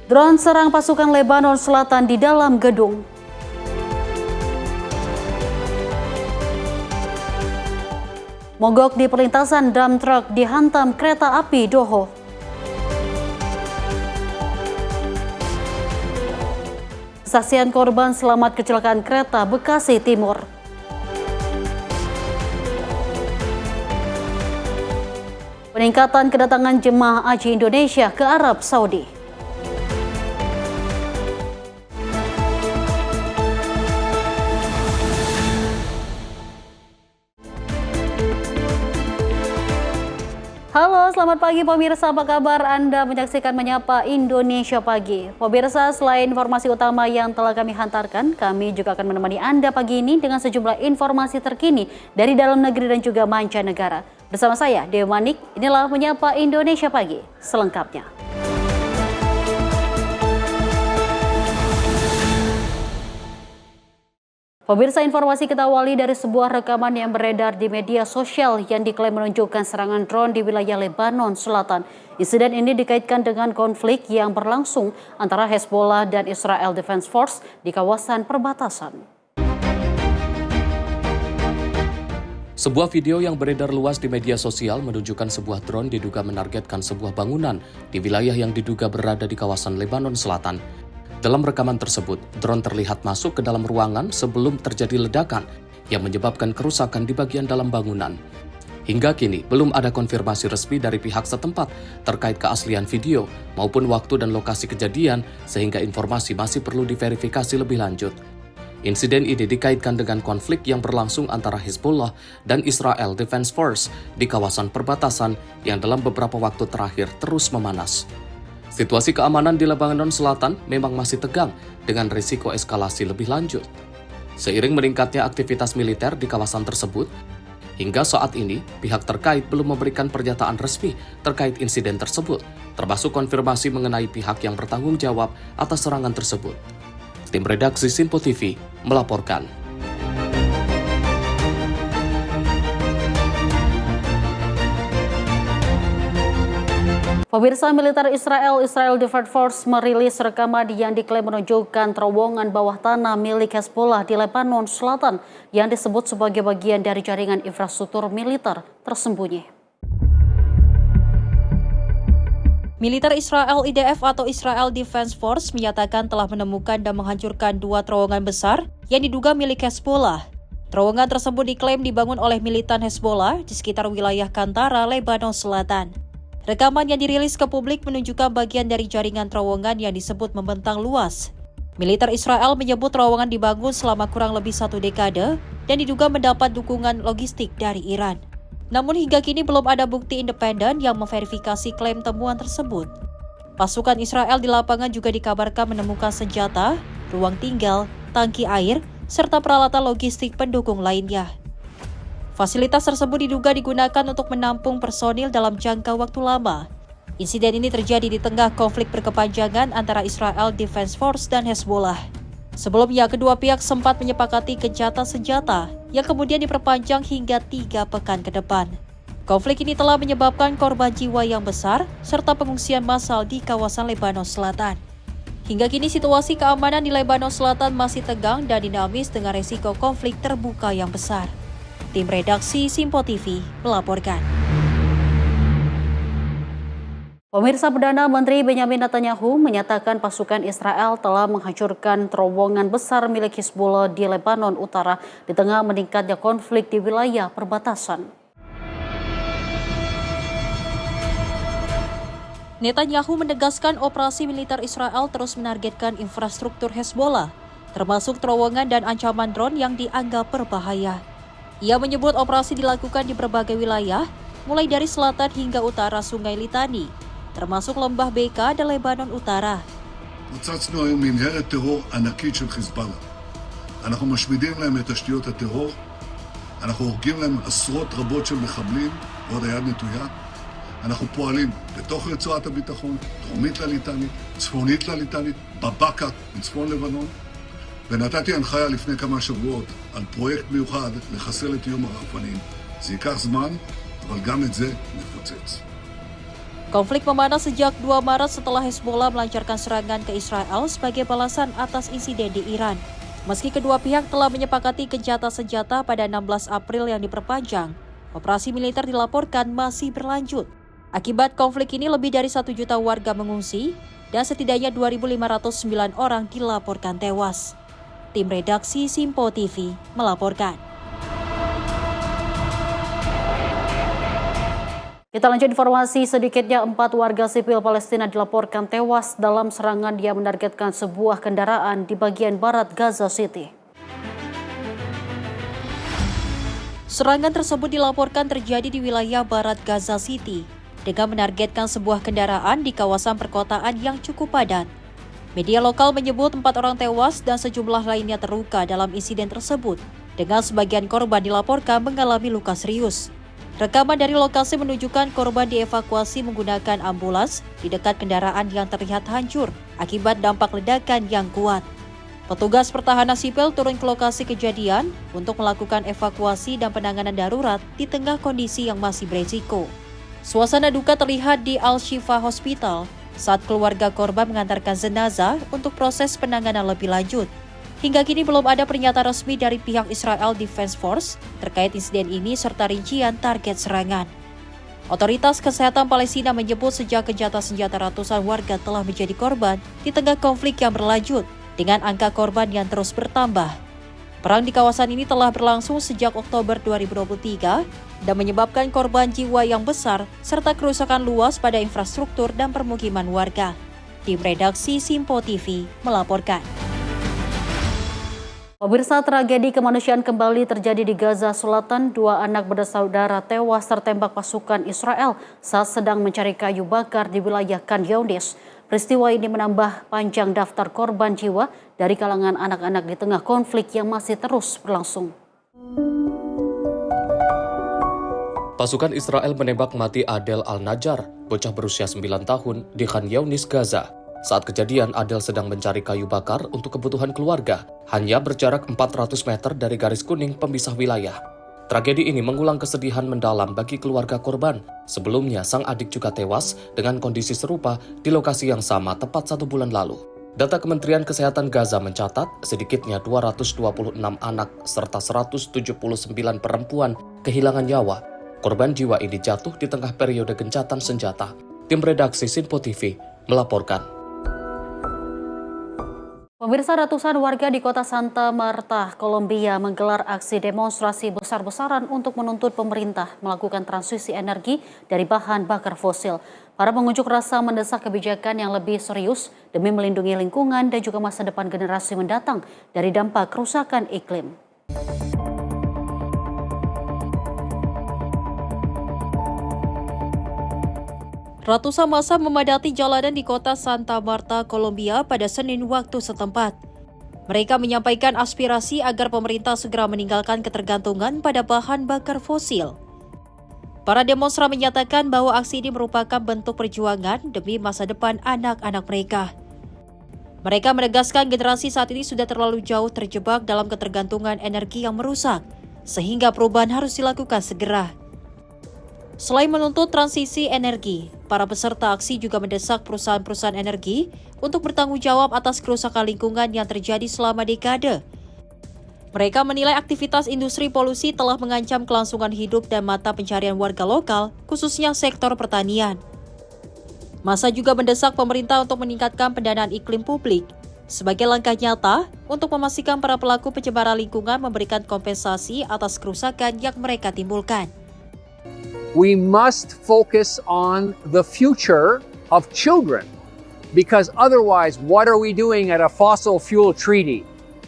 Drone serang pasukan Lebanon Selatan di dalam gedung. Mogok di perlintasan dump truck dihantam kereta api Doho. Kesaksian korban selamat kecelakaan kereta Bekasi Timur. Peningkatan kedatangan jemaah haji Indonesia ke Arab Saudi. Halo, selamat pagi pemirsa, apa kabar? Anda menyaksikan Menyapa Indonesia Pagi. Pemirsa, selain informasi utama yang telah kami hantarkan, kami juga akan menemani Anda pagi ini dengan sejumlah informasi terkini dari dalam negeri dan juga mancanegara. Bersama saya, Dewi Manik, inilah Menyapa Indonesia Pagi selengkapnya. Pemirsa, informasi kita awali dari sebuah rekaman yang beredar di media sosial yang diklaim menunjukkan serangan drone di wilayah Lebanon Selatan. Insiden ini dikaitkan dengan konflik yang berlangsung antara Hezbollah dan Israel Defense Force di kawasan perbatasan. Sebuah video yang beredar luas di media sosial menunjukkan sebuah drone diduga menargetkan sebuah bangunan di wilayah yang diduga berada di kawasan Lebanon Selatan. Dalam rekaman tersebut, drone terlihat masuk ke dalam ruangan sebelum terjadi ledakan yang menyebabkan kerusakan di bagian dalam bangunan. Hingga kini, belum ada konfirmasi resmi dari pihak setempat terkait keaslian video maupun waktu dan lokasi kejadian, sehingga informasi masih perlu diverifikasi lebih lanjut. Insiden ini dikaitkan dengan konflik yang berlangsung antara Hezbollah dan Israel Defense Force di kawasan perbatasan yang dalam beberapa waktu terakhir terus memanas. Situasi keamanan di Lebanon Selatan memang masih tegang dengan risiko eskalasi lebih lanjut. Seiring meningkatnya aktivitas militer di kawasan tersebut, hingga saat ini pihak terkait belum memberikan pernyataan resmi terkait insiden tersebut, termasuk konfirmasi mengenai pihak yang bertanggung jawab atas serangan tersebut. Tim redaksi Simpo TV melaporkan. Pemirsa, militer Israel Defense Force merilis rekaman yang diklaim menunjukkan terowongan bawah tanah milik Hezbollah di Lebanon Selatan yang disebut sebagai bagian dari jaringan infrastruktur militer tersembunyi. Militer Israel IDF atau Israel Defense Force menyatakan telah menemukan dan menghancurkan dua terowongan besar yang diduga milik Hezbollah. Terowongan tersebut diklaim dibangun oleh militan Hezbollah di sekitar wilayah Kantara, Lebanon Selatan. Rekaman yang dirilis ke publik menunjukkan bagian dari jaringan terowongan yang disebut membentang luas. Militer Israel menyebut terowongan dibangun selama kurang lebih 1 dekade dan diduga mendapat dukungan logistik dari Iran. Namun hingga kini belum ada bukti independen yang memverifikasi klaim temuan tersebut. Pasukan Israel di lapangan juga dikabarkan menemukan senjata, ruang tinggal, tangki air, serta peralatan logistik pendukung lainnya. Fasilitas tersebut diduga digunakan untuk menampung personil dalam jangka waktu lama. Insiden ini terjadi di tengah konflik berkepanjangan antara Israel Defense Force dan Hezbollah. Sebelumnya, kedua pihak sempat menyepakati gencatan senjata yang kemudian diperpanjang hingga 3 pekan ke depan. Konflik ini telah menyebabkan korban jiwa yang besar serta pengungsian massal di kawasan Lebanon Selatan. Hingga kini situasi keamanan di Lebanon Selatan masih tegang dan dinamis dengan resiko konflik terbuka yang besar. Tim redaksi Simpo TV melaporkan. Pemirsa, Perdana Menteri Benyamin Netanyahu menyatakan pasukan Israel telah menghancurkan terowongan besar milik Hezbollah di Lebanon Utara di tengah meningkatnya konflik di wilayah perbatasan. Netanyahu menegaskan operasi militer Israel terus menargetkan infrastruktur Hezbollah, termasuk terowongan dan ancaman drone yang dianggap berbahaya. Ia menyebut operasi dilakukan di berbagai wilayah, mulai dari selatan hingga utara Sungai Litani, termasuk Lembah Beka dan Lebanon Utara. פוצצנו היום מנהרת טרור ענקית של חיזבאללה. אנחנו משמידים להם את תשתיות הטרור, אנחנו הורגים להם עשרות רבות של מחבלים, ועוד היד נטויה. אנחנו פועלים בתוך רצועת הביטחון, דרומית לליטני, צפונית לליטני, בבקה, בצפון לבנון. ונתתי הנחיה לפני כמה שבועות על פרויקט מיוחד לחסל את איום הרחפנים. זה ייקח זמן, אבל גם את זה נפוצץ. Konflik memanas sejak 2 Maret setelah Hezbollah melancarkan serangan ke Israel sebagai balasan atas insiden di Iran. Meski kedua pihak telah menyepakati gencatan senjata pada 16 April yang diperpanjang, operasi militer dilaporkan masih berlanjut. Akibat konflik ini lebih dari 1 juta warga mengungsi dan setidaknya 2.509 orang dilaporkan tewas. Tim redaksi Simpo TV melaporkan. Kita lanjut informasi, sedikitnya 4 warga sipil Palestina dilaporkan tewas dalam serangan yang menargetkan sebuah kendaraan di bagian barat Gaza City. Serangan tersebut dilaporkan terjadi di wilayah barat Gaza City dengan menargetkan sebuah kendaraan di kawasan perkotaan yang cukup padat. Media lokal menyebut 4 orang tewas dan sejumlah lainnya terluka dalam insiden tersebut, dengan sebagian korban dilaporkan mengalami luka serius. Rekaman dari lokasi menunjukkan korban dievakuasi menggunakan ambulans di dekat kendaraan yang terlihat hancur akibat dampak ledakan yang kuat. Petugas pertahanan sipil turun ke lokasi kejadian untuk melakukan evakuasi dan penanganan darurat di tengah kondisi yang masih beresiko. Suasana duka terlihat di Al-Shifa Hospital saat keluarga korban mengantarkan jenazah untuk proses penanganan lebih lanjut. Hingga kini belum ada pernyataan resmi dari pihak Israel Defense Force terkait insiden ini serta rincian target serangan. Otoritas Kesehatan Palestina menyebut sejak gencatan senjata ratusan warga telah menjadi korban di tengah konflik yang berlanjut dengan angka korban yang terus bertambah. Perang di kawasan ini telah berlangsung sejak Oktober 2023 dan menyebabkan korban jiwa yang besar serta kerusakan luas pada infrastruktur dan permukiman warga. Tim redaksi Simpo TV melaporkan. Pemirsa, tragedi kemanusiaan kembali terjadi di Gaza Selatan. 2 anak bersaudara tewas tertembak pasukan Israel saat sedang mencari kayu bakar di wilayah Khan Younis. Peristiwa ini menambah panjang daftar korban jiwa dari kalangan anak-anak di tengah konflik yang masih terus berlangsung. Pasukan Israel menembak mati Adel Al-Najjar, bocah berusia 9 tahun di Khan Younis, Gaza. Saat kejadian, Adel sedang mencari kayu bakar untuk kebutuhan keluarga, hanya berjarak 400 meter dari garis kuning pemisah wilayah. Tragedi ini mengulang kesedihan mendalam bagi keluarga korban. Sebelumnya, sang adik juga tewas dengan kondisi serupa di lokasi yang sama tepat 1 bulan lalu. Data Kementerian Kesehatan Gaza mencatat sedikitnya 226 anak serta 179 perempuan kehilangan nyawa. Korban jiwa ini jatuh di tengah periode gencatan senjata. Tim redaksi Simpo TV melaporkan. Pemirsa, ratusan warga di kota Santa Marta, Kolombia menggelar aksi demonstrasi besar-besaran untuk menuntut pemerintah melakukan transisi energi dari bahan bakar fosil. Para pengunjuk rasa mendesak kebijakan yang lebih serius demi melindungi lingkungan dan juga masa depan generasi mendatang dari dampak kerusakan iklim. Ratusan massa memadati jalanan di kota Santa Marta, Kolombia pada Senin waktu setempat. Mereka menyampaikan aspirasi agar pemerintah segera meninggalkan ketergantungan pada bahan bakar fosil. Para demonstran menyatakan bahwa aksi ini merupakan bentuk perjuangan demi masa depan anak-anak mereka. Mereka menegaskan generasi saat ini sudah terlalu jauh terjebak dalam ketergantungan energi yang merusak, sehingga perubahan harus dilakukan segera. Selain menuntut transisi energi, para peserta aksi juga mendesak perusahaan-perusahaan energi untuk bertanggung jawab atas kerusakan lingkungan yang terjadi selama dekade. Mereka menilai aktivitas industri polusi telah mengancam kelangsungan hidup dan mata pencarian warga lokal, khususnya sektor pertanian. Massa juga mendesak pemerintah untuk meningkatkan pendanaan iklim publik sebagai langkah nyata untuk memastikan para pelaku pencemaran lingkungan memberikan kompensasi atas kerusakan yang mereka timbulkan. We must focus on the future of children, because otherwise, what are we doing at a fossil fuel treaty?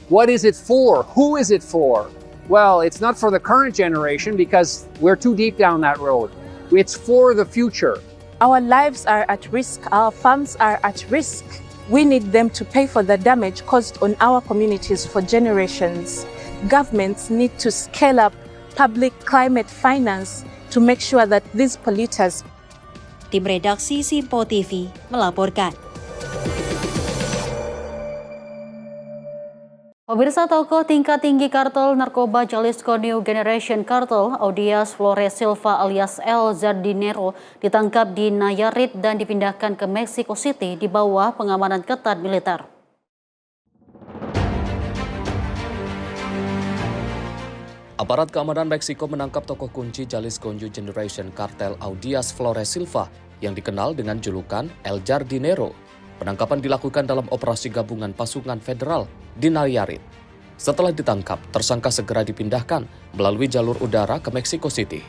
What is it for? Who is it for? Well, it's not for the current generation because we're too deep down that road. It's for the future. Our lives are at risk. Our farms are at risk. We need them to pay for the damage caused on our communities for generations. Governments need to scale up public climate finance to make sure that these polluters. Tim redaksi Simpo TV melaporkan. Pemirsa, tokoh tingkat tinggi kartel narkoba Jalisco New Generation Cartel, Audias Flores Silva alias El Jardinero, ditangkap di Nayarit dan dipindahkan ke Mexico City di bawah pengamanan ketat militer. Aparat keamanan Meksiko menangkap tokoh kunci Jalisco New Generation Cartel Audias Flores Silva yang dikenal dengan julukan El Jardinero. Penangkapan dilakukan dalam operasi gabungan pasukan federal di Nayarit. Setelah ditangkap, tersangka segera dipindahkan melalui jalur udara ke Mexico City.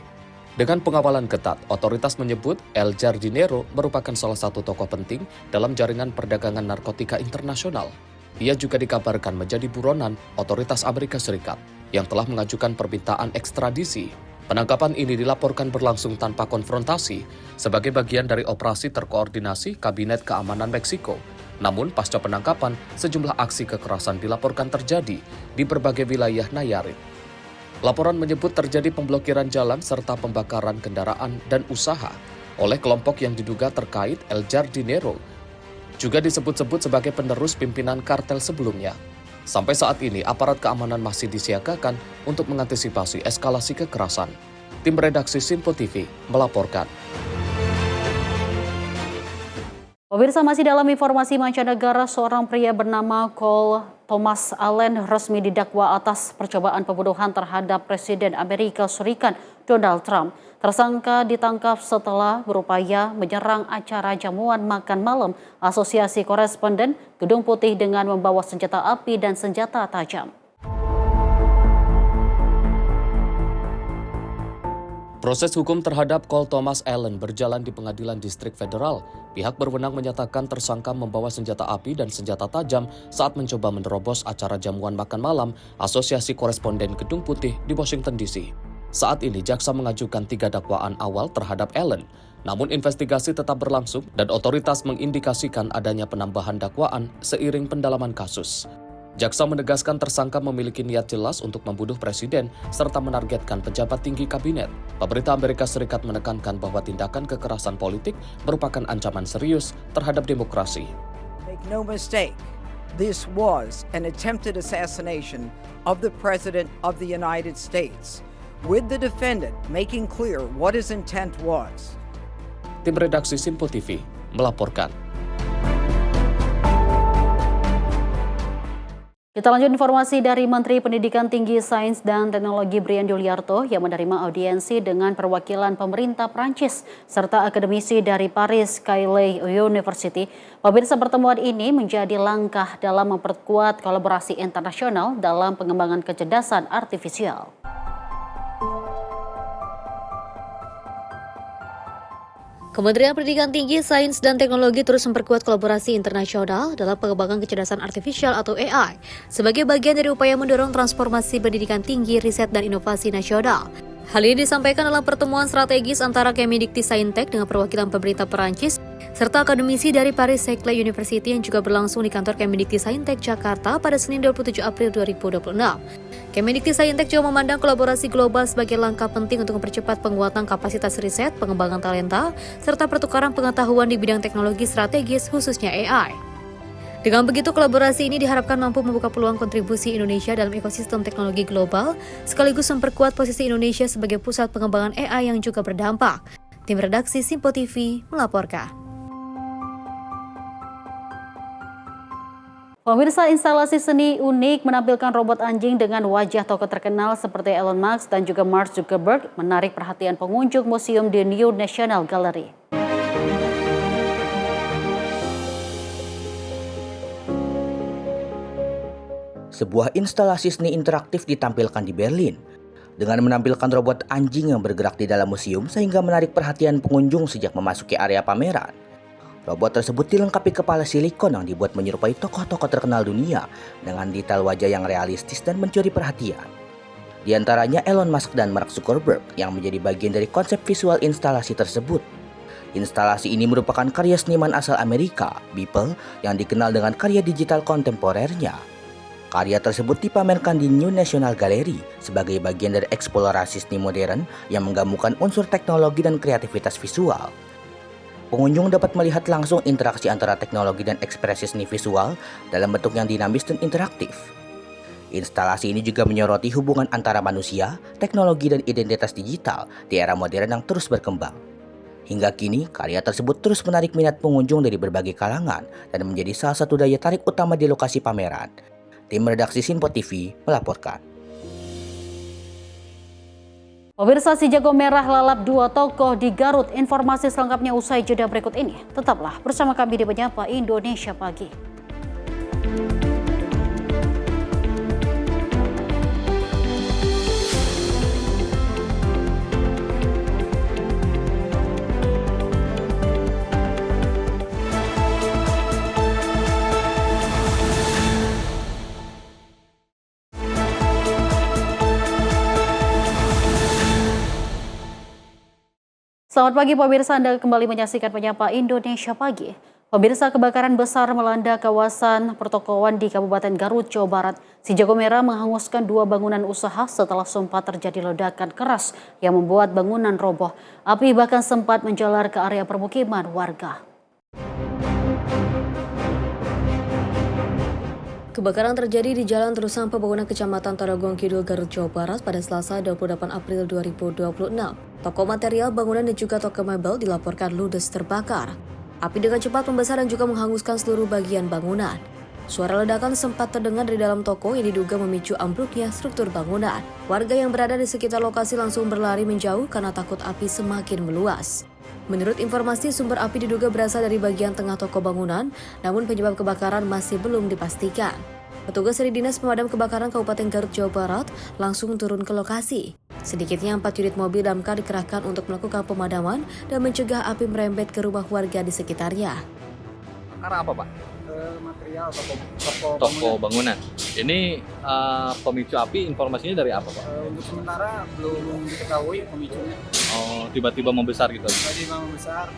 Dengan pengawalan ketat, otoritas menyebut El Jardinero merupakan salah satu tokoh penting dalam jaringan perdagangan narkotika internasional. Ia juga dikabarkan menjadi buronan otoritas Amerika Serikat yang telah mengajukan permintaan ekstradisi. Penangkapan ini dilaporkan berlangsung tanpa konfrontasi sebagai bagian dari operasi terkoordinasi Kabinet Keamanan Meksiko. Namun pasca penangkapan, sejumlah aksi kekerasan dilaporkan terjadi di berbagai wilayah Nayarit. Laporan menyebut terjadi pemblokiran jalan serta pembakaran kendaraan dan usaha oleh kelompok yang diduga terkait El Jardinero. Juga disebut-sebut sebagai penerus pimpinan kartel sebelumnya. Sampai saat ini, aparat keamanan masih disiagakan untuk mengantisipasi eskalasi kekerasan. Tim redaksi Simpo TV melaporkan. Pemirsa, masih dalam informasi mancanegara, seorang pria bernama Cole Thomas Allen resmi didakwa atas percobaan pembunuhan terhadap Presiden Amerika Serikat Donald Trump. Tersangka ditangkap setelah berupaya menyerang acara jamuan makan malam Asosiasi Koresponden Gedung Putih dengan membawa senjata api dan senjata tajam. Proses hukum terhadap Cole Thomas Allen berjalan di Pengadilan Distrik Federal. Pihak berwenang menyatakan tersangka membawa senjata api dan senjata tajam saat mencoba menerobos acara jamuan makan malam Asosiasi Koresponden Gedung Putih di Washington DC. Saat ini jaksa mengajukan 3 dakwaan awal terhadap Allen. Namun investigasi tetap berlangsung dan otoritas mengindikasikan adanya penambahan dakwaan seiring pendalaman kasus. Jaksa menegaskan tersangka memiliki niat jelas untuk membunuh presiden serta menargetkan pejabat tinggi kabinet. Pemerintah Amerika Serikat menekankan bahwa tindakan kekerasan politik merupakan ancaman serius terhadap demokrasi. Make no mistake, this was an attempted assassination of the President of the United States, with the defendant making clear what his intent was. Tim redaksi Simpo TV melaporkan. Kita lanjut informasi dari Menteri Pendidikan Tinggi Sains dan Teknologi Brian Yuliarto yang menerima audiensi dengan perwakilan pemerintah Prancis serta akademisi dari Paris Caille University. Pemirsa, pertemuan ini menjadi langkah dalam memperkuat kolaborasi internasional dalam pengembangan kecerdasan artifisial. Kementerian Pendidikan Tinggi, Sains, dan Teknologi terus memperkuat kolaborasi internasional dalam pengembangan kecerdasan artifisial atau AI sebagai bagian dari upaya mendorong transformasi pendidikan tinggi, riset, dan inovasi nasional. Hal ini disampaikan dalam pertemuan strategis antara Kemendikti Saintek dengan perwakilan pemerintah Perancis serta akademisi dari Paris Caille University yang juga berlangsung di kantor Kemendikti Saintek Jakarta pada Senin 27 April 2026. Kemendikti Saintek juga memandang kolaborasi global sebagai langkah penting untuk mempercepat penguatan kapasitas riset, pengembangan talenta, serta pertukaran pengetahuan di bidang teknologi strategis khususnya AI. Dengan begitu, kolaborasi ini diharapkan mampu membuka peluang kontribusi Indonesia dalam ekosistem teknologi global, sekaligus memperkuat posisi Indonesia sebagai pusat pengembangan AI yang juga berdampak. Tim redaksi Simpo TV melaporkan. Pemirsa, instalasi seni unik menampilkan robot anjing dengan wajah tokoh terkenal seperti Elon Musk dan juga Mark Zuckerberg menarik perhatian pengunjung museum di New National Gallery. Sebuah instalasi seni interaktif ditampilkan di Berlin dengan menampilkan robot anjing yang bergerak di dalam museum sehingga menarik perhatian pengunjung sejak memasuki area pameran. Robot tersebut dilengkapi kepala silikon yang dibuat menyerupai tokoh-tokoh terkenal dunia dengan detail wajah yang realistis dan mencuri perhatian. Di antaranya Elon Musk dan Mark Zuckerberg yang menjadi bagian dari konsep visual instalasi tersebut. Instalasi ini merupakan karya seniman asal Amerika, Beeple, yang dikenal dengan karya digital kontemporernya. Karya tersebut dipamerkan di New National Gallery sebagai bagian dari eksplorasi seni modern yang menggabungkan unsur teknologi dan kreativitas visual. Pengunjung dapat melihat langsung interaksi antara teknologi dan ekspresi seni visual dalam bentuk yang dinamis dan interaktif. Instalasi ini juga menyoroti hubungan antara manusia, teknologi, dan identitas digital di era modern yang terus berkembang. Hingga kini, karya tersebut terus menarik minat pengunjung dari berbagai kalangan dan menjadi salah satu daya tarik utama di lokasi pameran. Tim redaksi Sinpo TV melaporkan. Pemirsa, si jago merah lalap 2 tokoh di Garut. Informasi selengkapnya usai jeda berikut ini. Tetaplah bersama kami di Menyapa Indonesia Pagi. Selamat pagi pemirsa, Anda kembali menyaksikan Menyapa Indonesia Pagi. Pemirsa, kebakaran besar melanda kawasan pertokoan di Kabupaten Garut, Jawa Barat. Si jago merah menghanguskan 2 bangunan usaha setelah sempat terjadi ledakan keras yang membuat bangunan roboh. Api bahkan sempat menjalar ke area permukiman warga. Kebakaran terjadi di Jalan Terusan Pembangunan Kecamatan Tarogong Kidul, Garut, Jawa Barat pada Selasa 28 April 2026. Toko material bangunan dan juga toko mebel dilaporkan ludes terbakar. Api dengan cepat membesar dan juga menghanguskan seluruh bagian bangunan. Suara ledakan sempat terdengar dari dalam toko yang diduga memicu ambruknya struktur bangunan. Warga yang berada di sekitar lokasi langsung berlari menjauh karena takut api semakin meluas. Menurut informasi, sumber api diduga berasal dari bagian tengah toko bangunan, namun penyebab kebakaran masih belum dipastikan. Petugas dari Dinas Pemadam Kebakaran Kabupaten Garut, Jawa Barat langsung turun ke lokasi. Sedikitnya 4 unit mobil damkar dikerahkan untuk melakukan pemadaman dan mencegah api merembet ke rumah warga di sekitarnya. Karena apa, Pak? Material toko bangunan. Ini pemicu api informasinya dari apa, Pak? Untuk sementara belum diketahui pemicunya. Oh, tiba-tiba membesar gitu? Tiba-tiba membesar,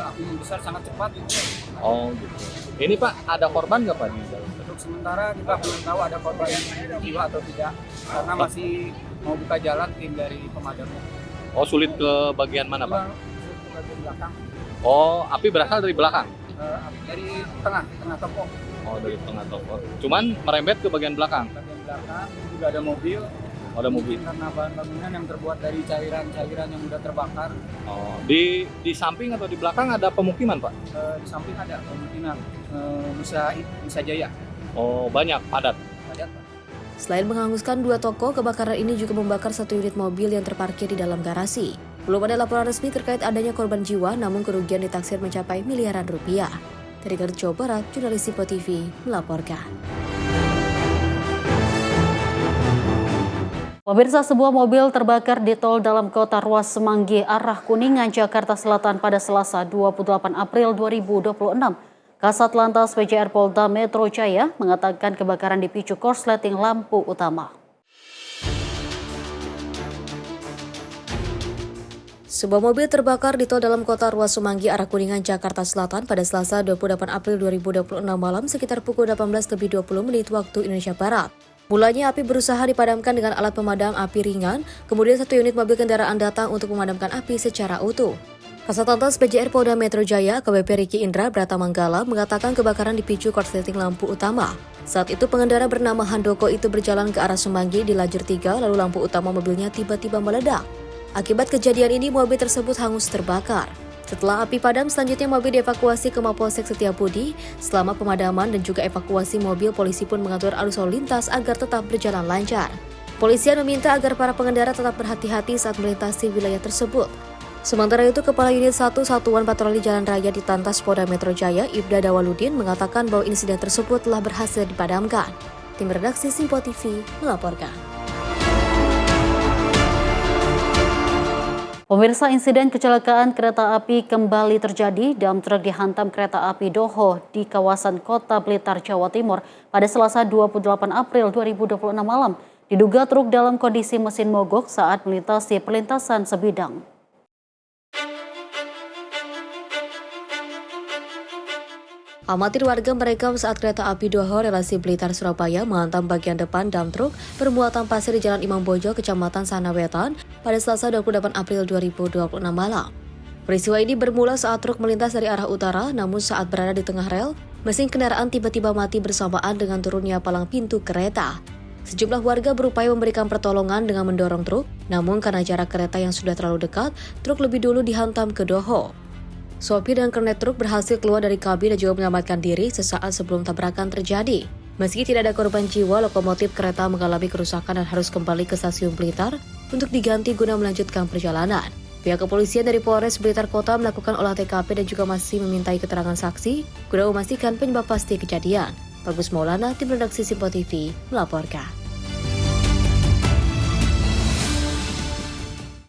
api membesar sangat cepat gitu. Oh, gitu. Ini Pak, ada korban nggak Pak di dalam? Untuk sementara kita belum tahu ada korban jiwa atau tidak, karena masih mau buka jalan tim dari pemadamnya. Oh, sulit ke bagian mana Pak? Ke bagian belakang. Oh, api berasal dari belakang? Api dari tengah toko. Oh, dari tengah toko. Cuman merembet ke bagian belakang? Bagian belakang juga ada mobil. Oh, ada mobil. Karena bahan bangunan yang terbuat dari cairan-cairan yang sudah terbakar. Oh, di samping atau di belakang ada pemukiman Pak? Di samping ada pemukiman Nusa Jaya. Oh, banyak, padat? Padat Pak. Selain menghanguskan 2 toko, kebakaran ini juga membakar 1 unit mobil yang terparkir di dalam garasi. Belum ada laporan resmi terkait adanya korban jiwa, namun kerugian ditaksir mencapai miliaran rupiah. Dari Garut, Jawa Barat, jurnalis Sinpo TV melaporkan. Pemirsa, sebuah mobil terbakar di tol dalam kota ruas Semanggi arah Kuningan, Jakarta Selatan pada Selasa 28 April 2026. Kasat Lantas PJR Polda Metro Jaya mengatakan kebakaran dipicu korsleting lampu utama. Sebuah mobil terbakar di tol dalam kota ruas Semanggi arah Kuningan, Jakarta Selatan pada Selasa 28 April 2026 malam sekitar pukul 18:20 waktu Indonesia Barat. Mulanya api berusaha dipadamkan dengan alat pemadam api ringan, kemudian 1 unit mobil kendaraan datang untuk memadamkan api secara utuh. Kasat Lantas PJR Polda Metro Jaya, AKBP Riki Indra Bratamanggala mengatakan kebakaran dipicu korsleting lampu utama. Saat itu pengendara bernama Handoko itu berjalan ke arah Semanggi di lajur 3, lalu lampu utama mobilnya tiba-tiba meledak. Akibat kejadian ini, mobil tersebut hangus terbakar. Setelah api padam, selanjutnya mobil dievakuasi ke Mapolsek Setiabudi. Selama pemadaman dan juga evakuasi mobil, polisi pun mengatur arus lalu lintas agar tetap berjalan lancar. Polisian meminta agar para pengendara tetap berhati-hati saat melintasi wilayah tersebut. Sementara itu, Kepala Unit 1 Satuan Patroli Jalan Raya di Lantas Polda Metro Jaya, Ibda Dawaludin, mengatakan bahwa insiden tersebut telah berhasil dipadamkan. Tim redaksi Sinpo TV melaporkan. Pemirsa, insiden kecelakaan kereta api kembali terjadi. Dam truk dihantam kereta api Doho di kawasan Kota Blitar, Jawa Timur pada Selasa 28 April 2026 malam. Diduga truk dalam kondisi mesin mogok saat melintasi perlintasan sebidang. Amatir warga merekam saat kereta api Doho relasi Blitar-Surabaya menghantam bagian depan dam truk bermuatan pasir di Jalan Imam Bojo, Kecamatan Sanawetan pada Selasa 28 April 2026 malam. Peristiwa ini bermula saat truk melintas dari arah utara, namun saat berada di tengah rel, mesin kendaraan tiba-tiba mati bersamaan dengan turunnya palang pintu kereta. Sejumlah warga berupaya memberikan pertolongan dengan mendorong truk, namun karena jarak kereta yang sudah terlalu dekat, truk lebih dulu dihantam ke doho. Sopir dan kernet truk berhasil keluar dari kabin dan juga menyelamatkan diri sesaat sebelum tabrakan terjadi. Meski tidak ada korban jiwa, lokomotif kereta mengalami kerusakan dan harus kembali ke stasiun Blitar untuk diganti guna melanjutkan perjalanan. Pihak kepolisian dari Polres Blitar Kota melakukan olah TKP dan juga masih memintai keterangan saksi guna memastikan penyebab pasti kejadian. Bagus Maulana, tim redaksi Simpo TV, melaporkan.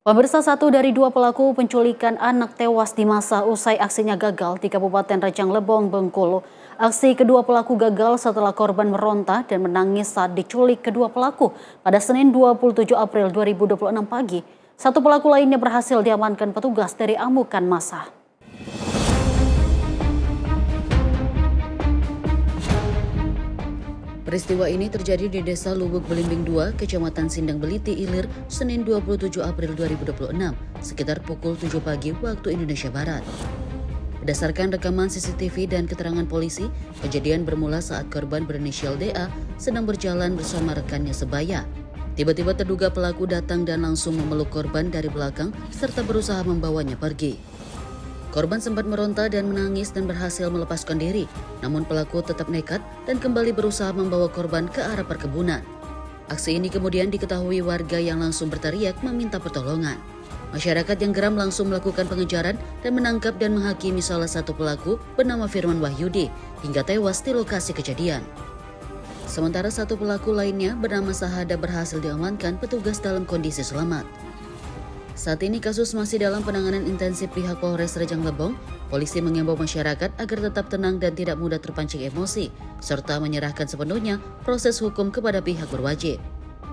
Pemirsa, 1 dari 2 pelaku penculikan anak tewas di masa usai aksinya gagal di Kabupaten Rejang Lebong, Bengkulu. Aksi kedua pelaku gagal setelah korban meronta dan menangis saat diculik kedua pelaku pada Senin 27 April 2026 pagi. 1 pelaku lainnya berhasil diamankan petugas dari amukan massa. Peristiwa ini terjadi di Desa Lubuk Belimbing 2, Kecamatan Sindang Beliti, Ilir, Senin 27 April 2026, sekitar pukul 7 pagi waktu Indonesia Barat. Berdasarkan rekaman CCTV dan keterangan polisi, kejadian bermula saat korban berinisial DA sedang berjalan bersama rekannya sebaya. Tiba-tiba terduga pelaku datang dan langsung memeluk korban dari belakang serta berusaha membawanya pergi. Korban sempat meronta dan menangis dan berhasil melepaskan diri, namun pelaku tetap nekat dan kembali berusaha membawa korban ke arah perkebunan. Aksi ini kemudian diketahui warga yang langsung berteriak meminta pertolongan. Masyarakat yang geram langsung melakukan pengejaran dan menangkap dan menghakimi salah satu pelaku bernama Firman Wahyudi hingga tewas di lokasi kejadian. Sementara 1 pelaku lainnya bernama Sahada berhasil diamankan petugas dalam kondisi selamat. Saat ini kasus masih dalam penanganan intensif pihak Polres Rejang Lebong. Polisi mengimbau masyarakat agar tetap tenang dan tidak mudah terpancing emosi, serta menyerahkan sepenuhnya proses hukum kepada pihak berwajib.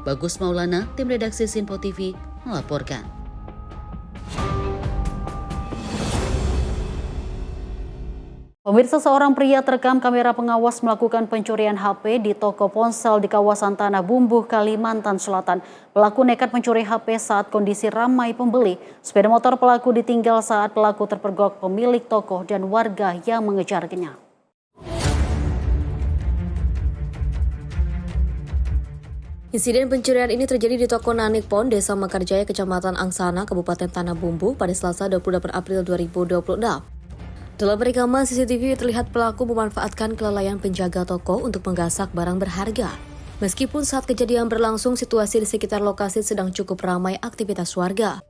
Bagus Maulana, tim redaksi Simpo TV, melaporkan. Pemirsa, seorang pria terekam kamera pengawas melakukan pencurian HP di toko ponsel di kawasan Tanah Bumbu, Kalimantan Selatan. Pelaku nekat mencuri HP saat kondisi ramai pembeli. Sepeda motor pelaku ditinggal saat pelaku terpergok pemilik toko dan warga yang mengejarnya. Insiden pencurian ini terjadi di toko Nanik Pon, Desa Mekarjaya, Kecamatan Angsana, Kabupaten Tanah Bumbu pada Selasa 28 April 2026. Dalam rekaman CCTV terlihat pelaku memanfaatkan kelalaian penjaga toko untuk menggasak barang berharga. Meskipun saat kejadian berlangsung, situasi di sekitar lokasi sedang cukup ramai aktivitas warga.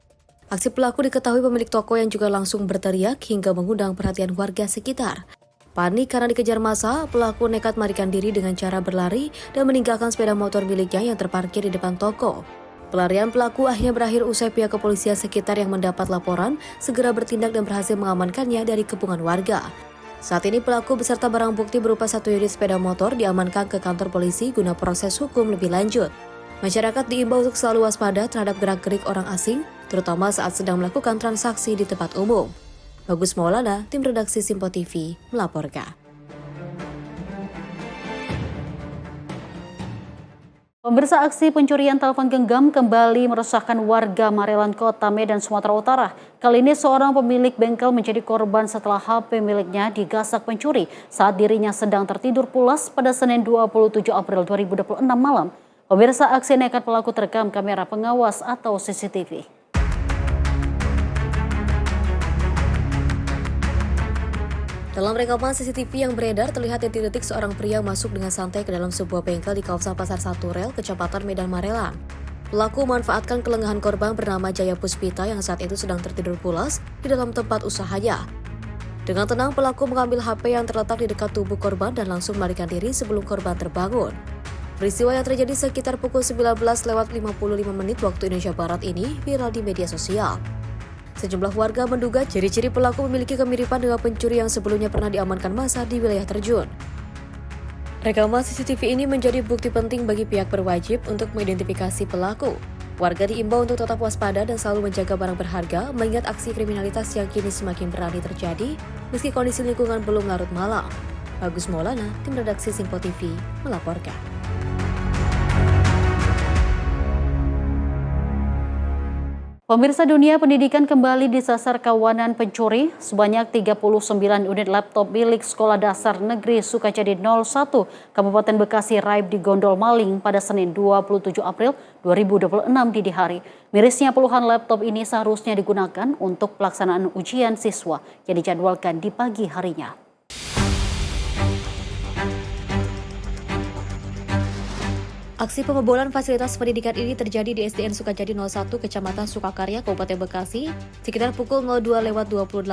Aksi pelaku diketahui pemilik toko yang juga langsung berteriak hingga mengundang perhatian warga sekitar. Panik karena dikejar massa, pelaku nekat melarikan diri dengan cara berlari dan meninggalkan sepeda motor miliknya yang terparkir di depan toko. Pelarian pelaku akhirnya berakhir usai pihak kepolisian sekitar yang mendapat laporan segera bertindak dan berhasil mengamankannya dari kepungan warga. Saat ini pelaku beserta barang bukti berupa 1 unit sepeda motor diamankan ke kantor polisi guna proses hukum lebih lanjut. Masyarakat diimbau untuk selalu waspada terhadap gerak-gerik orang asing, terutama saat sedang melakukan transaksi di tempat umum. Bagus Maulana, tim redaksi Simpo TV, melaporkan. Pemirsa, aksi pencurian telepon genggam kembali meresahkan warga Marelan Kota, Medan, Sumatera Utara. Kali ini seorang pemilik bengkel menjadi korban setelah HP miliknya digasak pencuri saat dirinya sedang tertidur pulas pada Senin 27 April 2026 malam. Pemirsa, aksi nekat pelaku terekam kamera pengawas atau CCTV. Dalam rekaman CCTV yang beredar, terlihat detik-detik seorang pria masuk dengan santai ke dalam sebuah bengkel di kawasan Pasar 1 Rel, Kecamatan Medan Marelan. Pelaku memanfaatkan kelengahan korban bernama Jaya Puspita yang saat itu sedang tertidur pulas di dalam tempat usahanya. Dengan tenang, pelaku mengambil HP yang terletak di dekat tubuh korban dan langsung melarikan diri sebelum korban terbangun. Peristiwa yang terjadi sekitar pukul 19:55 waktu Indonesia Barat ini viral di media sosial. Sejumlah warga menduga ciri-ciri pelaku memiliki kemiripan dengan pencuri yang sebelumnya pernah diamankan massa di wilayah terjun. Rekaman CCTV ini menjadi bukti penting bagi pihak berwajib untuk mengidentifikasi pelaku. Warga diimbau untuk tetap waspada dan selalu menjaga barang berharga, mengingat aksi kriminalitas yang kini semakin berani terjadi meski kondisi lingkungan belum larut malam. Bagus Maulana, tim redaksi Simpo TV, melaporkan. Pemirsa, dunia pendidikan kembali disasar kawanan pencuri. Sebanyak 39 unit laptop milik Sekolah Dasar Negeri Sukajadi 01 Kabupaten Bekasi raib di gondol maling pada Senin 27 April 2026 dini hari. Mirisnya puluhan laptop ini seharusnya digunakan untuk pelaksanaan ujian siswa yang dijadwalkan di pagi harinya. Aksi pengebolan fasilitas pendidikan ini terjadi di SDN Sukajadi 01, Kecamatan Sukakarya, Kabupaten Bekasi, sekitar pukul 02.28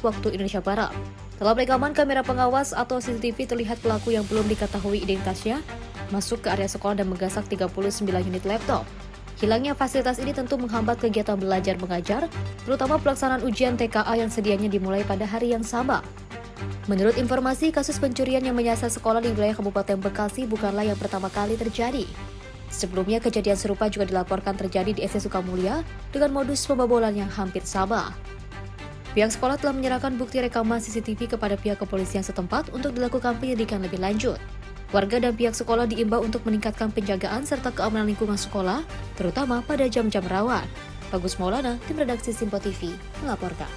waktu Indonesia Barat. Dalam rekaman kamera pengawas atau CCTV terlihat pelaku yang belum diketahui identitasnya masuk ke area sekolah dan menggasak 39 unit laptop. Hilangnya fasilitas ini tentu menghambat kegiatan belajar mengajar, terutama pelaksanaan ujian TKA yang sedianya dimulai pada hari yang sama. Menurut informasi, kasus pencurian yang menyasar sekolah di wilayah Kabupaten Bekasi bukanlah yang pertama kali terjadi. Sebelumnya, kejadian serupa juga dilaporkan terjadi di SD Sukamulya dengan modus pembobolan yang hampir sama. Pihak sekolah telah menyerahkan bukti rekaman CCTV kepada pihak kepolisian setempat untuk dilakukan penyelidikan lebih lanjut. Warga dan pihak sekolah diimbau untuk meningkatkan penjagaan serta keamanan lingkungan sekolah, terutama pada jam-jam rawan. Bagus Maulana, tim redaksi Simpo TV, melaporkan.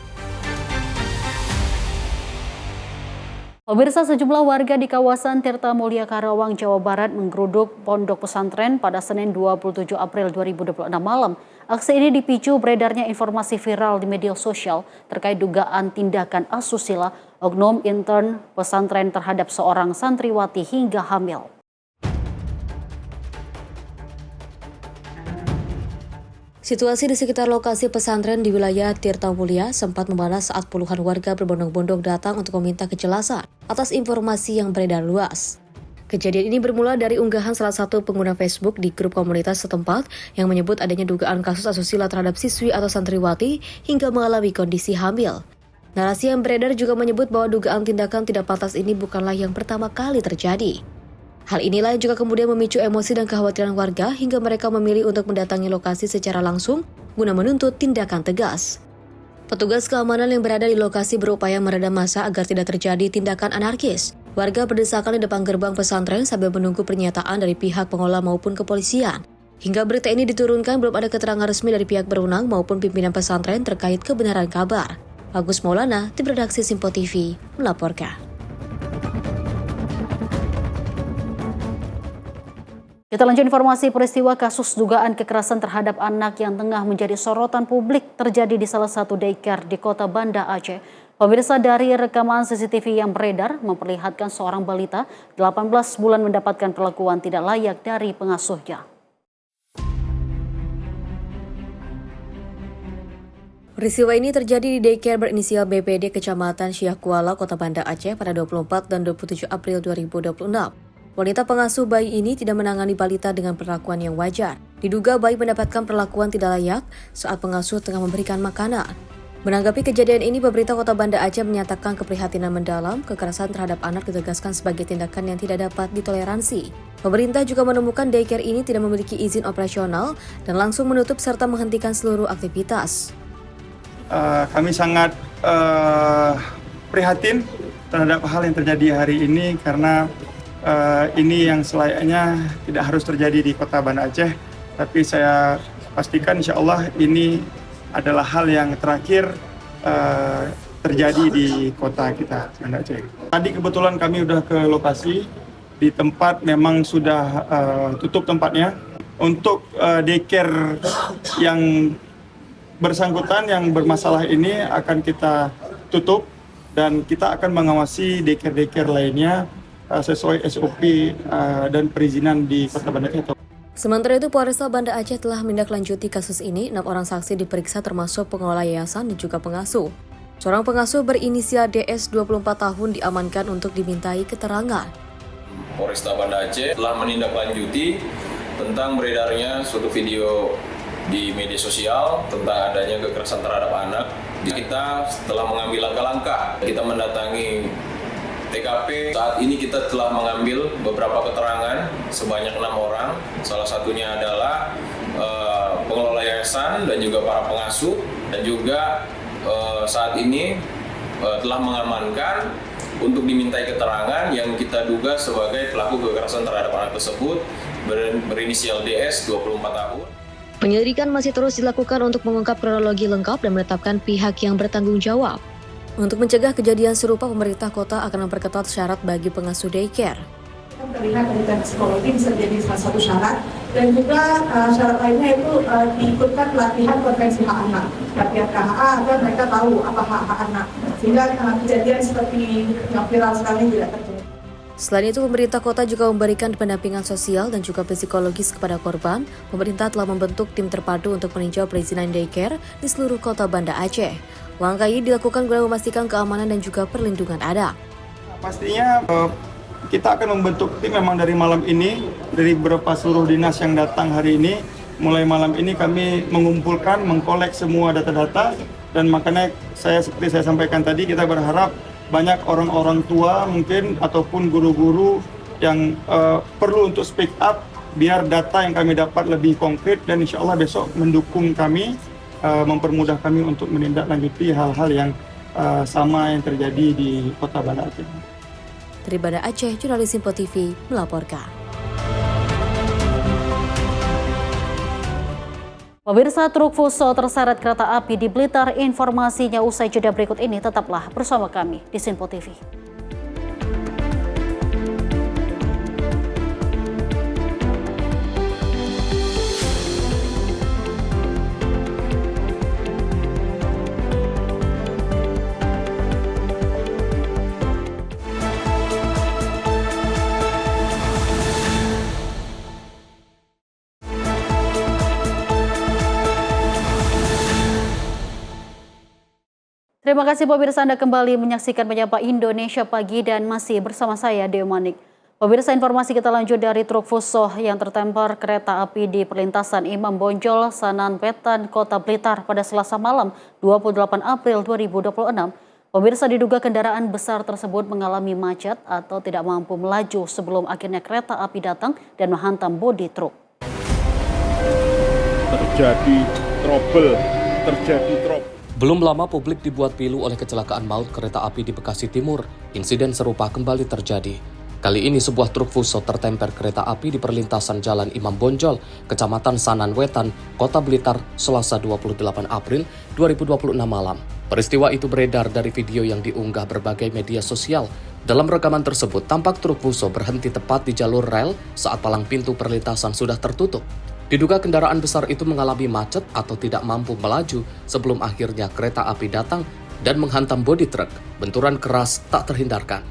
Pemirsa, sejumlah warga di kawasan Tirta Mulia Karawang, Jawa Barat menggeruduk pondok pesantren pada Senin 27 April 2026 malam. Aksi ini dipicu beredarnya informasi viral di media sosial terkait dugaan tindakan asusila oknum intern pesantren terhadap seorang santriwati hingga hamil. Situasi di sekitar lokasi pesantren di wilayah Tirta Mulia sempat memanas saat puluhan warga berbondong-bondong datang untuk meminta kejelasan atas informasi yang beredar luas. Kejadian ini bermula dari unggahan salah satu pengguna Facebook di grup komunitas setempat yang menyebut adanya dugaan kasus asusila terhadap siswi atau santriwati hingga mengalami kondisi hamil. Narasi yang beredar juga menyebut bahwa dugaan tindakan tidak pantas ini bukanlah yang pertama kali terjadi. Hal inilah yang juga kemudian memicu emosi dan kekhawatiran warga hingga mereka memilih untuk mendatangi lokasi secara langsung guna menuntut tindakan tegas. Petugas keamanan yang berada di lokasi berupaya meredam massa agar tidak terjadi tindakan anarkis. Warga berdesakan di depan gerbang pesantren sambil menunggu pernyataan dari pihak pengelola maupun kepolisian. Hingga berita ini diturunkan belum ada keterangan resmi dari pihak berwenang maupun pimpinan pesantren terkait kebenaran kabar. Bagus Maulana, tim redaksi Simpo TV, melaporkan. Kita lanjut informasi peristiwa kasus dugaan kekerasan terhadap anak yang tengah menjadi sorotan publik terjadi di salah satu daycare di kota Banda Aceh. Pemirsa, dari rekaman CCTV yang beredar memperlihatkan seorang balita 18 bulan mendapatkan perlakuan tidak layak dari pengasuhnya. Peristiwa ini terjadi di daycare berinisial BPD Kecamatan Syiah-Kuala, Kota Banda Aceh pada 24 dan 27 April 2026. Wanita pengasuh bayi ini tidak menangani balita dengan perlakuan yang wajar. Diduga bayi mendapatkan perlakuan tidak layak saat pengasuh tengah memberikan makanan. Menanggapi kejadian ini, pemerintah Kota Banda Aceh menyatakan keprihatinan mendalam. Kekerasan terhadap anak ditegaskan sebagai tindakan yang tidak dapat ditoleransi. Pemerintah juga menemukan daycare ini tidak memiliki izin operasional dan langsung menutup serta menghentikan seluruh aktivitas. Kami sangat prihatin terhadap hal yang terjadi hari ini karena ini yang selayaknya tidak harus terjadi di Kota Banda Aceh, tapi saya pastikan insya Allah ini adalah hal yang terakhir terjadi di kota kita, Banda Aceh. Tadi kebetulan kami sudah ke lokasi, di tempat memang sudah tutup tempatnya. Untuk daycare yang bersangkutan, yang bermasalah ini akan kita tutup dan kita akan mengawasi daycare lainnya sesuai SOP dan perizinan di Kota Banda Aceh. Sementara itu, Polresta Banda Aceh telah menindaklanjuti kasus ini. 6 orang saksi diperiksa termasuk pengelola yayasan dan juga pengasuh. Seorang pengasuh berinisial DS 24 tahun diamankan untuk dimintai keterangan. Polresta Banda Aceh telah menindaklanjuti tentang beredarnya suatu video di media sosial tentang adanya kekerasan terhadap anak. Kita telah mengambil langkah-langkah. Kita mendatangi TKP. Saat ini kita telah mengambil beberapa keterangan sebanyak 6 orang. Salah satunya adalah pengelola yayasan dan juga para pengasuh, dan juga saat ini telah mengamankan untuk dimintai keterangan yang kita duga sebagai pelaku kekerasan terhadap anak tersebut berinisial DS 24 tahun. Penyelidikan masih terus dilakukan untuk mengungkap kronologi lengkap dan menetapkan pihak yang bertanggung jawab. Untuk mencegah kejadian serupa, pemerintah kota akan memperketat syarat bagi pengasuh daycare. Terlihat pendidikan psikologi bisa jadi salah satu syarat, dan juga syarat lainnya itu diikutkan pelatihan konvensi hak anak, pelatihan KHA agar mereka tahu apa hak anak, sehingga kejadian seperti yang viral sekarang tidak terjadi. Selain itu, pemerintah kota juga memberikan pendampingan sosial dan juga psikologis kepada korban. Pemerintah telah membentuk tim terpadu untuk meninjau perizinan daycare di seluruh kota Banda Aceh. Langkah ini dilakukan guna memastikan keamanan dan juga perlindungan anak. Pastinya kita akan membentuk tim memang dari malam ini, dari beberapa seluruh dinas yang datang hari ini. Mulai malam ini kami mengumpulkan, mengkolek semua data-data, dan makanya seperti saya sampaikan tadi, kita berharap banyak orang-orang tua mungkin ataupun guru-guru yang perlu untuk speak up biar data yang kami dapat lebih konkret, dan insya Allah besok mendukung kami, mempermudah kami untuk menindaklanjuti hal-hal yang sama yang terjadi di Kota Banda Aceh. Dari Banda Aceh, jurnalis Simpo TV melaporkan. Pemirsa, truk Fuso terseret kereta api di Blitar. Informasinya usai jeda berikut ini. Tetaplah bersama kami di Simpo TV. Terima kasih pemirsa, Anda kembali menyaksikan Menyapa Indonesia Pagi dan masih bersama saya, Deo Manik. Pemirsa, informasi kita lanjut dari truk Fuso yang tertampar kereta api di perlintasan Imam Bonjol, Sanan Wetan, Kota Blitar pada Selasa malam 28 April 2026. Pemirsa, diduga kendaraan besar tersebut mengalami macet atau tidak mampu melaju sebelum akhirnya kereta api datang dan menghantam bodi truk. Terjadi trouble. Belum lama publik dibuat pilu oleh kecelakaan maut kereta api di Bekasi Timur. Insiden serupa kembali terjadi. Kali ini sebuah truk Fuso tertemper kereta api di perlintasan Jalan Imam Bonjol, Kecamatan Sanan Wetan, Kota Blitar, Selasa 28 April 2026 malam. Peristiwa itu beredar dari video yang diunggah berbagai media sosial. Dalam rekaman tersebut, tampak truk Fuso berhenti tepat di jalur rel saat palang pintu perlintasan sudah tertutup. Diduga kendaraan besar itu mengalami macet atau tidak mampu melaju sebelum akhirnya kereta api datang dan menghantam bodi truk. Benturan keras tak terhindarkan.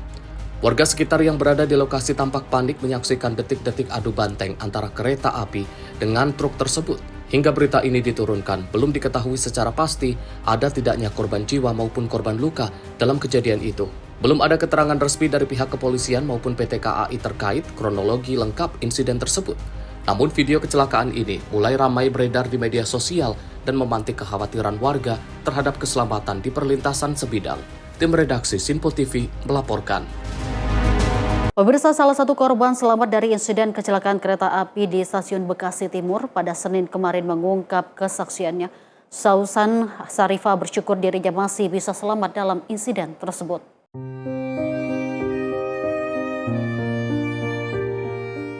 Warga sekitar yang berada di lokasi tampak panik menyaksikan detik-detik adu banteng antara kereta api dengan truk tersebut. Hingga berita ini diturunkan, belum diketahui secara pasti ada tidaknya korban jiwa maupun korban luka dalam kejadian itu. Belum ada keterangan resmi dari pihak kepolisian maupun PT KAI terkait kronologi lengkap insiden tersebut. Namun video kecelakaan ini mulai ramai beredar di media sosial dan memantik kekhawatiran warga terhadap keselamatan di perlintasan sebidang. Tim redaksi Simpo TV melaporkan. Pemirsa, salah satu korban selamat dari insiden kecelakaan kereta api di Stasiun Bekasi Timur pada Senin kemarin mengungkap kesaksiannya. Sausan Sarifah bersyukur dirinya masih bisa selamat dalam insiden tersebut.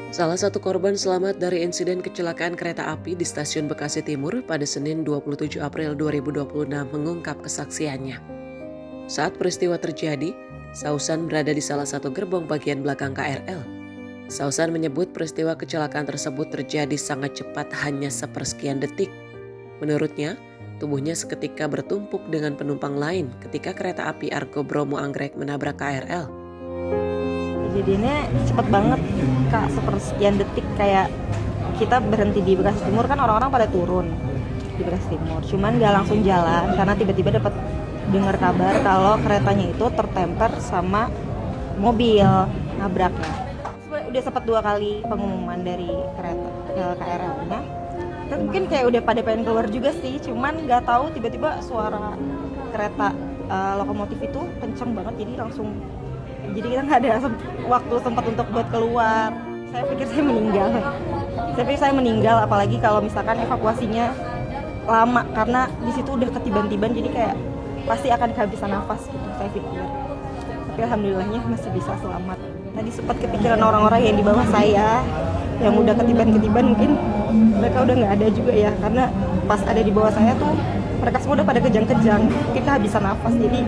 Salah satu korban selamat dari insiden kecelakaan kereta api di Stasiun Bekasi Timur pada Senin 27 April 2026 mengungkap kesaksiannya. Saat peristiwa terjadi, Sausan berada di salah satu gerbong bagian belakang KRL. Sausan menyebut peristiwa kecelakaan tersebut terjadi sangat cepat, hanya sepersekian detik. Menurutnya, tubuhnya seketika bertumpuk dengan penumpang lain ketika kereta api Argo Bromo Anggrek menabrak KRL. Kejadiannya cepat banget Kak, sepersekian detik. Kayak kita berhenti di Bekasi Timur kan orang-orang pada turun di Bekasi Timur, cuman gak langsung jalan karena tiba-tiba dapat dengar kabar kalau keretanya itu tertemper sama mobil, nabraknya. Udah sempat 2 kali pengumuman dari kereta ke KRL-nya. Mungkin kayak udah pada pengen keluar juga sih, cuman gak tahu tiba-tiba suara kereta lokomotif itu kencang banget, jadi kita nggak ada waktu sempat untuk buat keluar. Saya pikir saya meninggal, apalagi kalau misalkan evakuasinya lama karena di situ udah ketiban-tiban, jadi kayak pasti akan kehabisan nafas gitu saya pikir. Tapi alhamdulillahnya masih bisa selamat. Tadi sempat kepikiran orang-orang yang di bawah saya, yang udah ketiban mungkin mereka udah nggak ada juga ya, karena pas ada di bawah saya tuh mereka semua udah pada kejang-kejang, mungkin kehabisan nafas. Jadi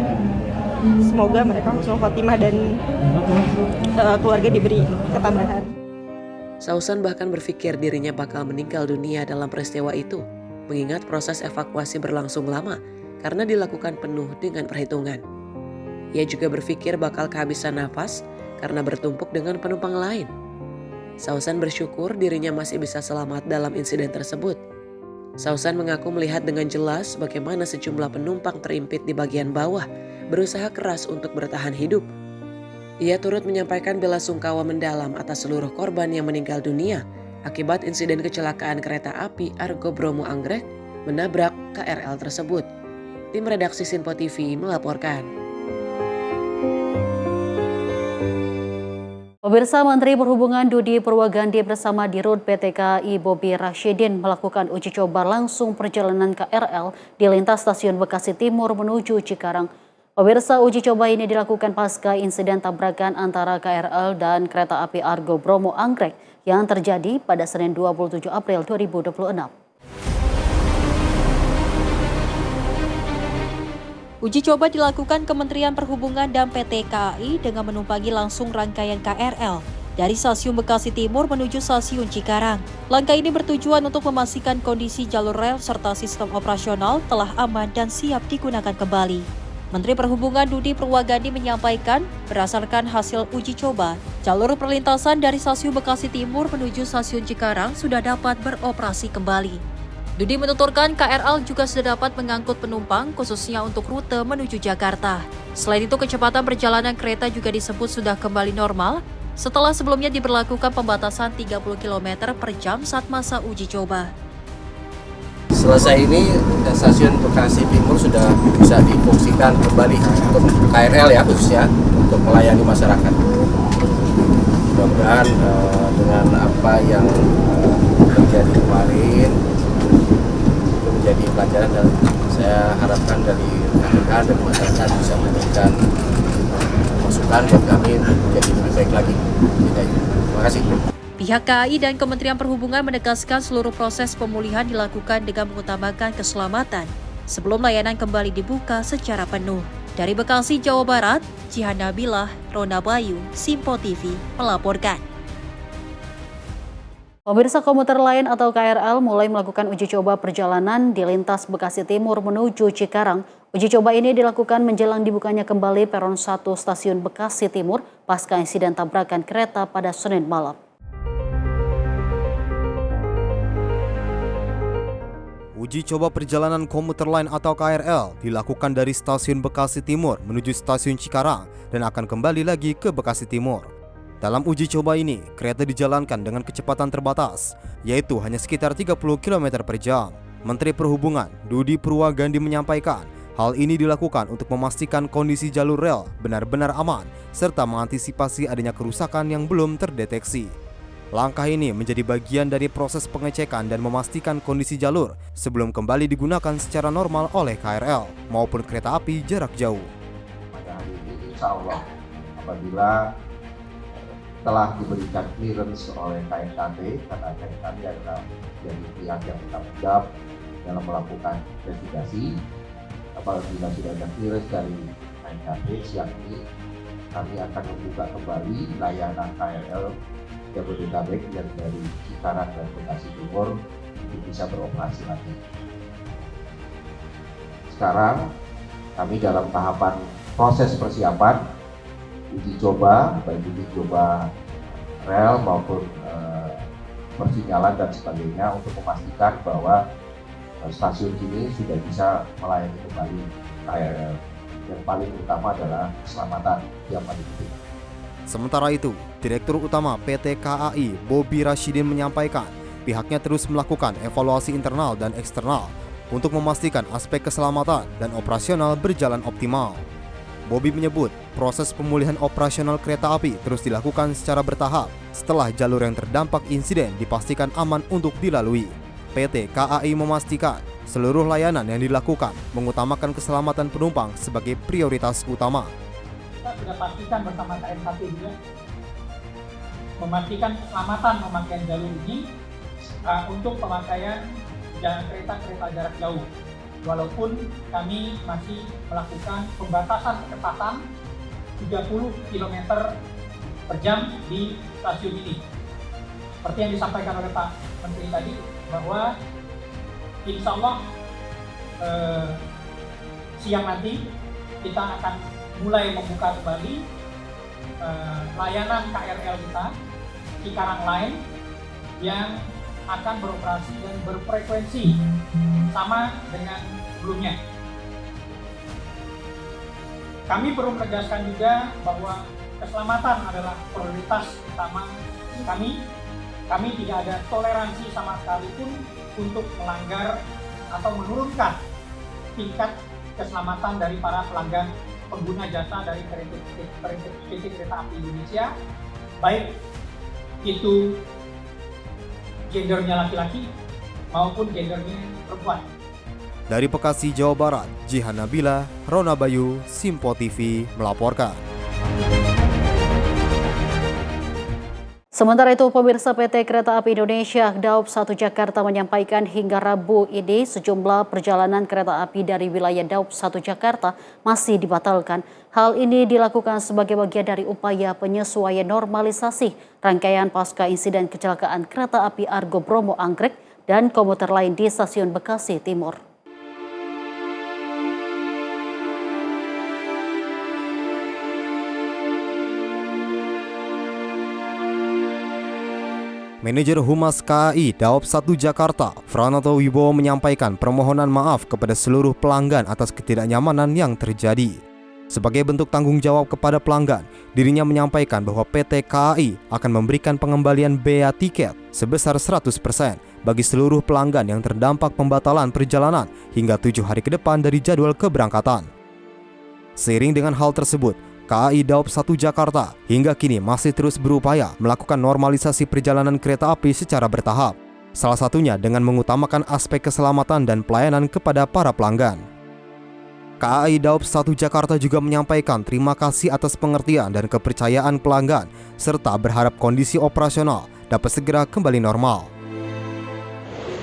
semoga mereka husnul khotimah dan keluarga diberi ketabahan. Sausan bahkan berpikir dirinya bakal meninggal dunia dalam peristiwa itu, mengingat proses evakuasi berlangsung lama karena dilakukan penuh dengan perhitungan. Ia juga berpikir bakal kehabisan nafas karena bertumpuk dengan penumpang lain. Sausan bersyukur dirinya masih bisa selamat dalam insiden tersebut. Sausan mengaku melihat dengan jelas bagaimana sejumlah penumpang terimpit di bagian bawah, berusaha keras untuk bertahan hidup. Ia turut menyampaikan bela sungkawa mendalam atas seluruh korban yang meninggal dunia akibat insiden kecelakaan kereta api Argo Bromo Anggrek menabrak KRL tersebut. Tim redaksi Sinpo TV melaporkan. Pemirsa, Menteri Perhubungan Budi Purwagandi bersama Dirut PT KAI Bobi Rashidin melakukan uji coba langsung perjalanan KRL di lintas stasiun Bekasi Timur menuju Cikarang. Pemirsa, uji coba ini dilakukan pasca insiden tabrakan antara KRL dan kereta api Argo Bromo Anggrek yang terjadi pada Senin 27 April 2026. Uji coba dilakukan Kementerian Perhubungan dan PT KAI dengan menumpangi langsung rangkaian KRL dari stasiun Bekasi Timur menuju stasiun Cikarang. Langkah ini bertujuan untuk memastikan kondisi jalur rel serta sistem operasional telah aman dan siap digunakan kembali. Menteri Perhubungan Budi Purwagandi menyampaikan, berdasarkan hasil uji coba, jalur perlintasan dari stasiun Bekasi Timur menuju stasiun Cikarang sudah dapat beroperasi kembali. Budi menuturkan KRL juga sudah dapat mengangkut penumpang khususnya untuk rute menuju Jakarta. Selain itu, kecepatan perjalanan kereta juga disebut sudah kembali normal setelah sebelumnya diberlakukan pembatasan 30 km per jam saat masa uji coba. Selesai ini stasiun Bekasi Timur sudah bisa difungsikan kembali untuk KRL ya, khususnya untuk melayani masyarakat. Mudah-mudahan dengan apa yang terjadi kemarin itu menjadi pelajaran, dan saya harapkan dari rekan-rekan dan masyarakat bisa memberikan masukan buat kami menjadi lebih baik lagi. Terima kasih. Pihak KAI dan Kementerian Perhubungan menegaskan seluruh proses pemulihan dilakukan dengan mengutamakan keselamatan sebelum layanan kembali dibuka secara penuh. Dari Bekasi, Jawa Barat, Jihan Nabilah, Rona Bayu, Sinpo TV melaporkan. Pemirsa, komuter lain atau KRL mulai melakukan uji coba perjalanan di lintas Bekasi Timur menuju Cikarang. Uji coba ini dilakukan menjelang dibukanya kembali peron 1 stasiun Bekasi Timur pasca insiden tabrakan kereta pada Senin malam. Uji coba perjalanan komuter lain atau KRL dilakukan dari stasiun Bekasi Timur menuju stasiun Cikarang dan akan kembali lagi ke Bekasi Timur. Dalam uji coba ini, kereta dijalankan dengan kecepatan terbatas, yaitu hanya sekitar 30 km per jam. Menteri Perhubungan Budi Purwagandi menyampaikan, hal ini dilakukan untuk memastikan kondisi jalur rel benar-benar aman, serta mengantisipasi adanya kerusakan yang belum terdeteksi. Langkah ini menjadi bagian dari proses pengecekan dan memastikan kondisi jalur sebelum kembali digunakan secara normal oleh KRL maupun kereta api jarak jauh. Pada hari ini insya Allah apabila telah diberikan clearance oleh KNKT, karena KNKT adalah dari pihak yang bertanggung jawab dalam melakukan investigasi, apabila sudah ada clearance dari KNKT, siang ini kami akan membuka kembali layanan KRL Jabodetabek yang dari Cikarang dan Bekasi Timur untuk bisa beroperasi lagi. Sekarang kami dalam tahapan proses persiapan uji coba, baik uji coba rel maupun persinyalan dan sebagainya untuk memastikan bahwa stasiun ini sudah bisa melayani kembali KRL. Yang paling utama adalah keselamatan yang paling penting. Sementara itu, Direktur Utama PT KAI Bobi Rashidin menyampaikan pihaknya terus melakukan evaluasi internal dan eksternal untuk memastikan aspek keselamatan dan operasional berjalan optimal. Bobi menyebut proses pemulihan operasional kereta api terus dilakukan secara bertahap setelah jalur yang terdampak insiden dipastikan aman untuk dilalui. PT KAI memastikan seluruh layanan yang dilakukan mengutamakan keselamatan penumpang sebagai prioritas utama. Kita sudah pastikan bersama KNKT juga memastikan keselamatan pemakaian jalur ini untuk pemakaian kereta jarak jauh. Walaupun kami masih melakukan pembatasan kecepatan 30 km per jam di stasiun ini. Seperti yang disampaikan oleh Pak Menteri tadi, bahwa insya Allah siang nanti kita akan mulai membuka kembali layanan KRL kita, Cikarang Line, yang akan beroperasi dan berfrekuensi sama dengan sebelumnya. Kami perlu menegaskan juga bahwa keselamatan adalah prioritas utama kami. Kami tidak ada toleransi sama sekali pun untuk melanggar atau menurunkan tingkat keselamatan dari para pelanggan pengguna jasa dari PT Kereta Api Indonesia, baik itu gendernya laki-laki maupun gendernya perempuan. Dari Bekasi, Jawa Barat, Jihan Nabila, Rona Bayu, Simpo TV melaporkan. Sementara itu, pemirsa PT Kereta Api Indonesia Daup 1 Jakarta menyampaikan hingga Rabu ini sejumlah perjalanan kereta api dari wilayah Daup 1 Jakarta masih dibatalkan. Hal ini dilakukan sebagai bagian dari upaya penyesuaian normalisasi rangkaian pasca insiden kecelakaan kereta api Argo Bromo Anggrek dan komuter lain di stasiun Bekasi Timur. Manajer Humas KAI Daup 1 Jakarta, Franoto Wibowo menyampaikan permohonan maaf kepada seluruh pelanggan atas ketidaknyamanan yang terjadi. Sebagai bentuk tanggung jawab kepada pelanggan, dirinya menyampaikan bahwa PT KAI akan memberikan pengembalian bea tiket sebesar 100% bagi seluruh pelanggan yang terdampak pembatalan perjalanan hingga 7 hari ke depan dari jadwal keberangkatan. Seiring dengan hal tersebut, KAI Daup 1 Jakarta hingga kini masih terus berupaya melakukan normalisasi perjalanan kereta api secara bertahap. Salah satunya dengan mengutamakan aspek keselamatan dan pelayanan kepada para pelanggan. KAI Daup 1 Jakarta juga menyampaikan terima kasih atas pengertian dan kepercayaan pelanggan, serta berharap kondisi operasional dapat segera kembali normal.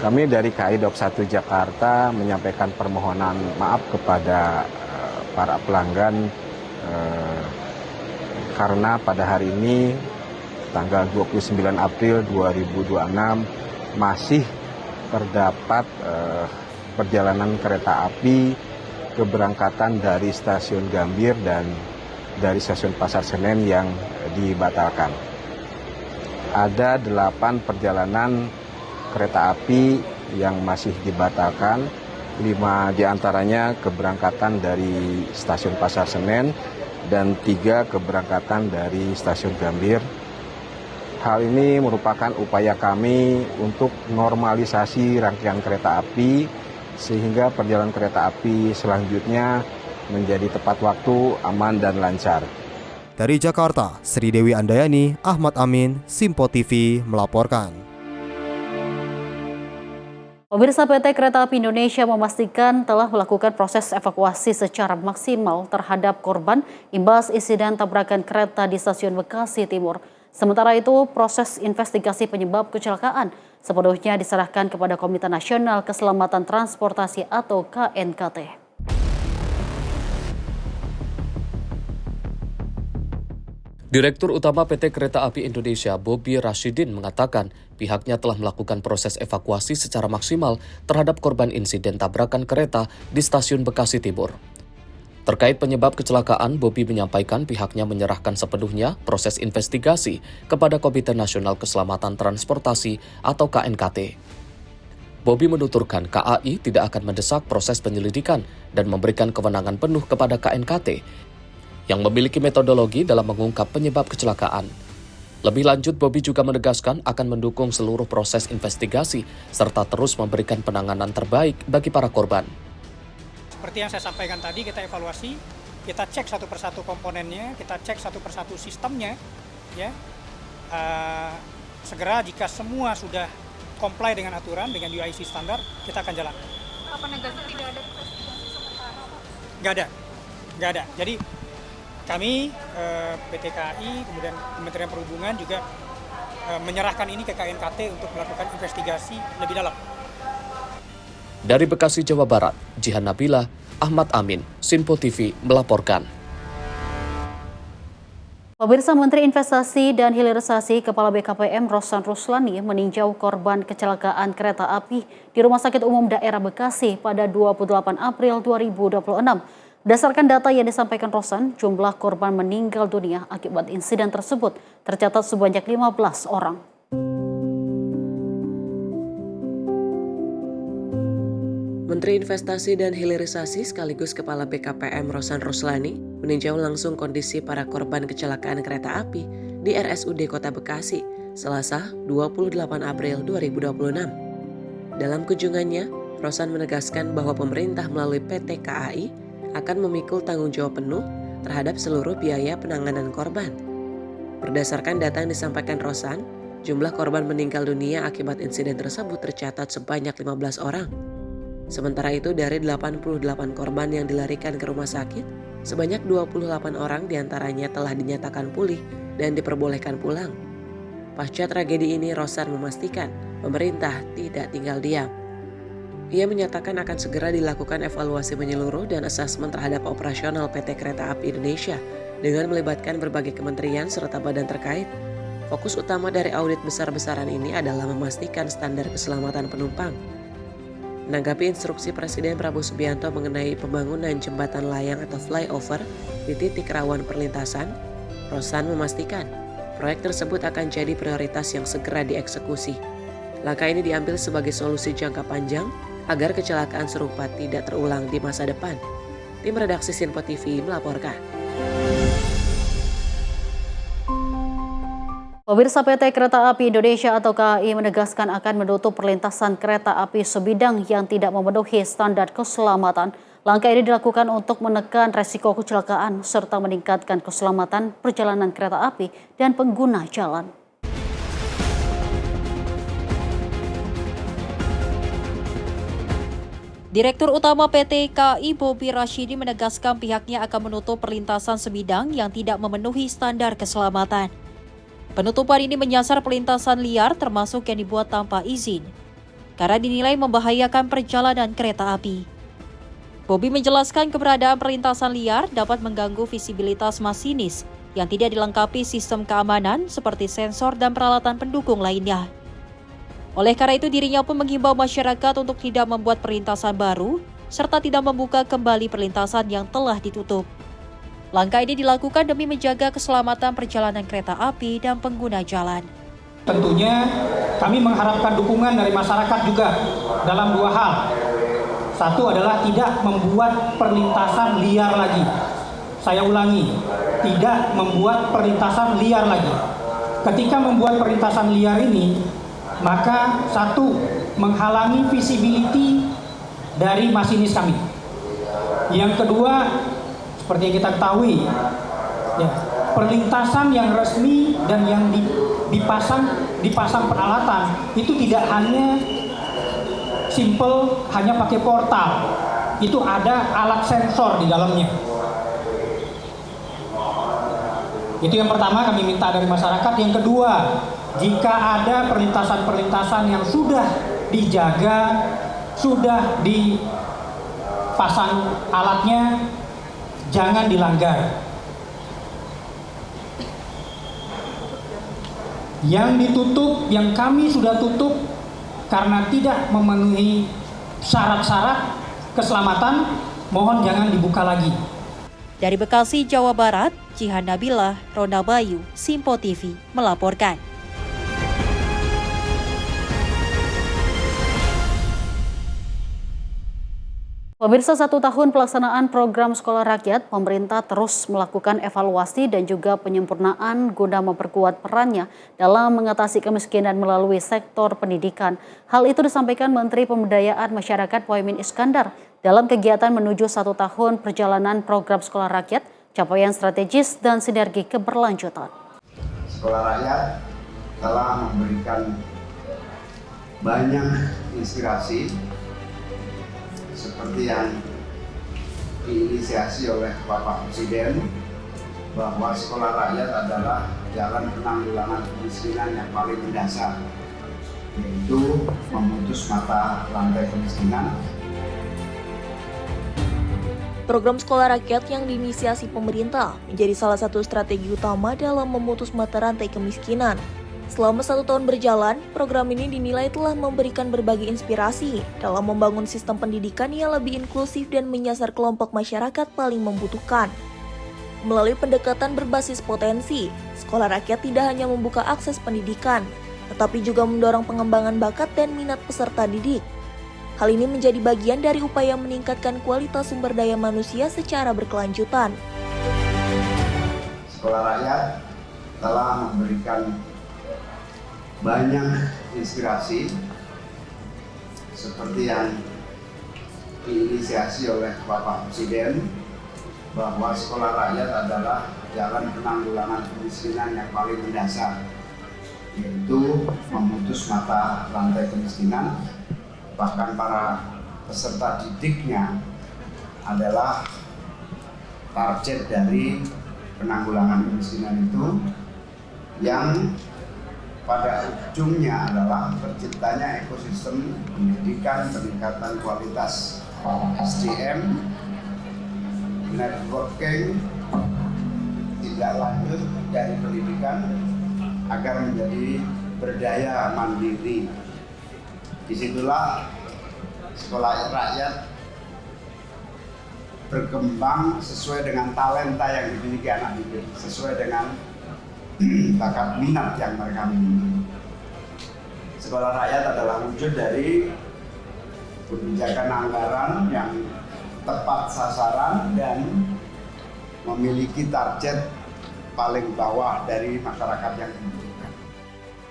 Kami dari KAI Daup 1 Jakarta menyampaikan permohonan maaf kepada para pelanggan karena pada hari ini tanggal 29 April 2026 masih terdapat perjalanan kereta api keberangkatan dari stasiun Gambir dan dari stasiun Pasar Senen yang dibatalkan. Ada 8 perjalanan kereta api yang masih dibatalkan, 5 diantaranya keberangkatan dari stasiun Pasar Senen dan 3 keberangkatan dari stasiun Gambir. Hal ini merupakan upaya kami untuk normalisasi rangkaian kereta api sehingga perjalanan kereta api selanjutnya menjadi tepat waktu, aman dan lancar. Dari Jakarta, Sri Dewi Andayani, Ahmad Amin, Simpo TV melaporkan. Pemirsa, PT Kereta Api Indonesia memastikan telah melakukan proses evakuasi secara maksimal terhadap korban imbas insiden tabrakan kereta di stasiun Bekasi Timur. Sementara itu, proses investigasi penyebab kecelakaan sepenuhnya diserahkan kepada Komite Nasional Keselamatan Transportasi atau KNKT. Direktur Utama PT Kereta Api Indonesia, Bobi Rashidin, mengatakan pihaknya telah melakukan proses evakuasi secara maksimal terhadap korban insiden tabrakan kereta di stasiun Bekasi Timur. Terkait penyebab kecelakaan, Bobi menyampaikan pihaknya menyerahkan sepenuhnya proses investigasi kepada Komite Nasional Keselamatan Transportasi atau KNKT. Bobi menuturkan KAI tidak akan mendesak proses penyelidikan dan memberikan kewenangan penuh kepada KNKT yang memiliki metodologi dalam mengungkap penyebab kecelakaan. Lebih lanjut, Bobi juga menegaskan akan mendukung seluruh proses investigasi serta terus memberikan penanganan terbaik bagi para korban. Seperti yang saya sampaikan tadi, kita evaluasi, kita cek satu persatu komponennya, kita cek satu persatu sistemnya, ya. Segera jika semua sudah comply dengan aturan, dengan UIC standar, kita akan jalankan. Apa negatif tidak ada investigasi sementara? Nggak ada. Jadi kami, PT KAI, kemudian Kementerian Perhubungan juga menyerahkan ini ke KNKT untuk melakukan investigasi lebih dalam. Dari Bekasi, Jawa Barat, Jihan Nabila, Ahmad Amin, Sinpo TV melaporkan. Pemirsa, Menteri Investasi dan Hilirisasi Kepala BKPM Rosan Ruslani meninjau korban kecelakaan kereta api di Rumah Sakit Umum Daerah Bekasi pada 28 April 2026. Berdasarkan data yang disampaikan Rosan, jumlah korban meninggal dunia akibat insiden tersebut tercatat sebanyak 15 orang. Menteri Investasi dan Hilirisasi sekaligus Kepala BKPM Rosan Ruslani meninjau langsung kondisi para korban kecelakaan kereta api di RSUD Kota Bekasi, Selasa 28 April 2026. Dalam kunjungannya, Rosan menegaskan bahwa pemerintah melalui PT KAI akan memikul tanggung jawab penuh terhadap seluruh biaya penanganan korban. Berdasarkan data yang disampaikan Rosan, jumlah korban meninggal dunia akibat insiden tersebut tercatat sebanyak 15 orang. Sementara itu, dari 88 korban yang dilarikan ke rumah sakit, sebanyak 28 orang diantaranya telah dinyatakan pulih dan diperbolehkan pulang. Pasca tragedi ini, Rosan memastikan pemerintah tidak tinggal diam. Ia menyatakan akan segera dilakukan evaluasi menyeluruh dan asesmen terhadap operasional PT Kereta Api Indonesia dengan melibatkan berbagai kementerian serta badan terkait. Fokus utama dari audit besar-besaran ini adalah memastikan standar keselamatan penumpang. Menanggapi instruksi Presiden Prabowo Subianto mengenai pembangunan jembatan layang atau flyover di titik rawan perlintasan, Rosan memastikan proyek tersebut akan jadi prioritas yang segera dieksekusi. Langkah ini diambil sebagai solusi jangka panjang agar kecelakaan serupa tidak terulang di masa depan. Tim redaksi Sinpo TV melaporkan. Pemirsa, PT Kereta Api Indonesia atau KAI menegaskan akan menutup perlintasan kereta api sebidang yang tidak memenuhi standar keselamatan. Langkah ini dilakukan untuk menekan resiko kecelakaan serta meningkatkan keselamatan perjalanan kereta api dan pengguna jalan. Direktur Utama PT KAI Bobi Rashidi menegaskan pihaknya akan menutup perlintasan sebidang yang tidak memenuhi standar keselamatan. Penutupan ini menyasar perlintasan liar termasuk yang dibuat tanpa izin, karena dinilai membahayakan perjalanan kereta api. Bobi menjelaskan keberadaan perlintasan liar dapat mengganggu visibilitas masinis yang tidak dilengkapi sistem keamanan seperti sensor dan peralatan pendukung lainnya. Oleh karena itu, dirinya pun menghimbau masyarakat untuk tidak membuat perlintasan baru serta tidak membuka kembali perlintasan yang telah ditutup. Langkah ini dilakukan demi menjaga keselamatan perjalanan kereta api dan pengguna jalan. Tentunya kami mengharapkan dukungan dari masyarakat juga dalam dua hal. Satu adalah tidak membuat perlintasan liar lagi. Saya ulangi, tidak membuat perlintasan liar lagi. Ketika membuat perlintasan liar ini, maka satu, menghalangi visibility dari masinis kami. Yang kedua, seperti yang kita ketahui, ya, perlintasan yang resmi dan yang dipasang peralatan itu tidak hanya simple hanya pakai portal, itu ada alat sensor di dalamnya. Itu yang pertama kami minta dari masyarakat. Yang kedua, jika ada perlintasan-perlintasan yang sudah dijaga, sudah dipasang alatnya, jangan dilanggar. Yang ditutup, yang kami sudah tutup karena tidak memenuhi syarat-syarat keselamatan, mohon jangan dibuka lagi. Dari Bekasi, Jawa Barat, Jihan Nabila, Ronda Bayu, Sinpo TV melaporkan. Pemirsa, 1 tahun pelaksanaan program Sekolah Rakyat, pemerintah terus melakukan evaluasi dan juga penyempurnaan guna memperkuat perannya dalam mengatasi kemiskinan melalui sektor pendidikan. Hal itu disampaikan Menteri Pemberdayaan Masyarakat Muhaimin Iskandar dalam kegiatan menuju 1 tahun perjalanan program Sekolah Rakyat, capaian strategis dan sinergi keberlanjutan. Sekolah Rakyat telah memberikan banyak inspirasi seperti yang diinisiasi oleh Bapak Presiden, bahwa sekolah rakyat adalah jalan penanggulangan kemiskinan yang paling mendasar, yaitu memutus mata rantai kemiskinan. Program Sekolah Rakyat yang diinisiasi pemerintah menjadi salah satu strategi utama dalam memutus mata rantai kemiskinan. Selama 1 tahun berjalan, program ini dinilai telah memberikan berbagai inspirasi dalam membangun sistem pendidikan yang lebih inklusif dan menyasar kelompok masyarakat paling membutuhkan. Melalui pendekatan berbasis potensi, Sekolah Rakyat tidak hanya membuka akses pendidikan, tetapi juga mendorong pengembangan bakat dan minat peserta didik. Hal ini menjadi bagian dari upaya meningkatkan kualitas sumber daya manusia secara berkelanjutan. Sekolah Rakyat telah memberikan banyak inspirasi seperti yang diinisiasi oleh Bapak Presiden, bahwa Sekolah Rakyat adalah jalan penanggulangan kemiskinan yang paling mendasar, yaitu memutus mata rantai kemiskinan. Bahkan para peserta didiknya adalah target dari penanggulangan kemiskinan itu, yang pada ujungnya adalah terciptanya ekosistem pendidikan, peningkatan kualitas SDM, networking, tindak lanjut dari pendidikan agar menjadi berdaya mandiri. Disitulah Sekolah Rakyat berkembang sesuai dengan talenta yang dimiliki anak didik, sesuai dengan bakat minat yang mereka miliki. Sekolah Rakyat adalah wujud dari kebijakan anggaran yang tepat sasaran dan memiliki target paling bawah dari masyarakat yang membutuhkan.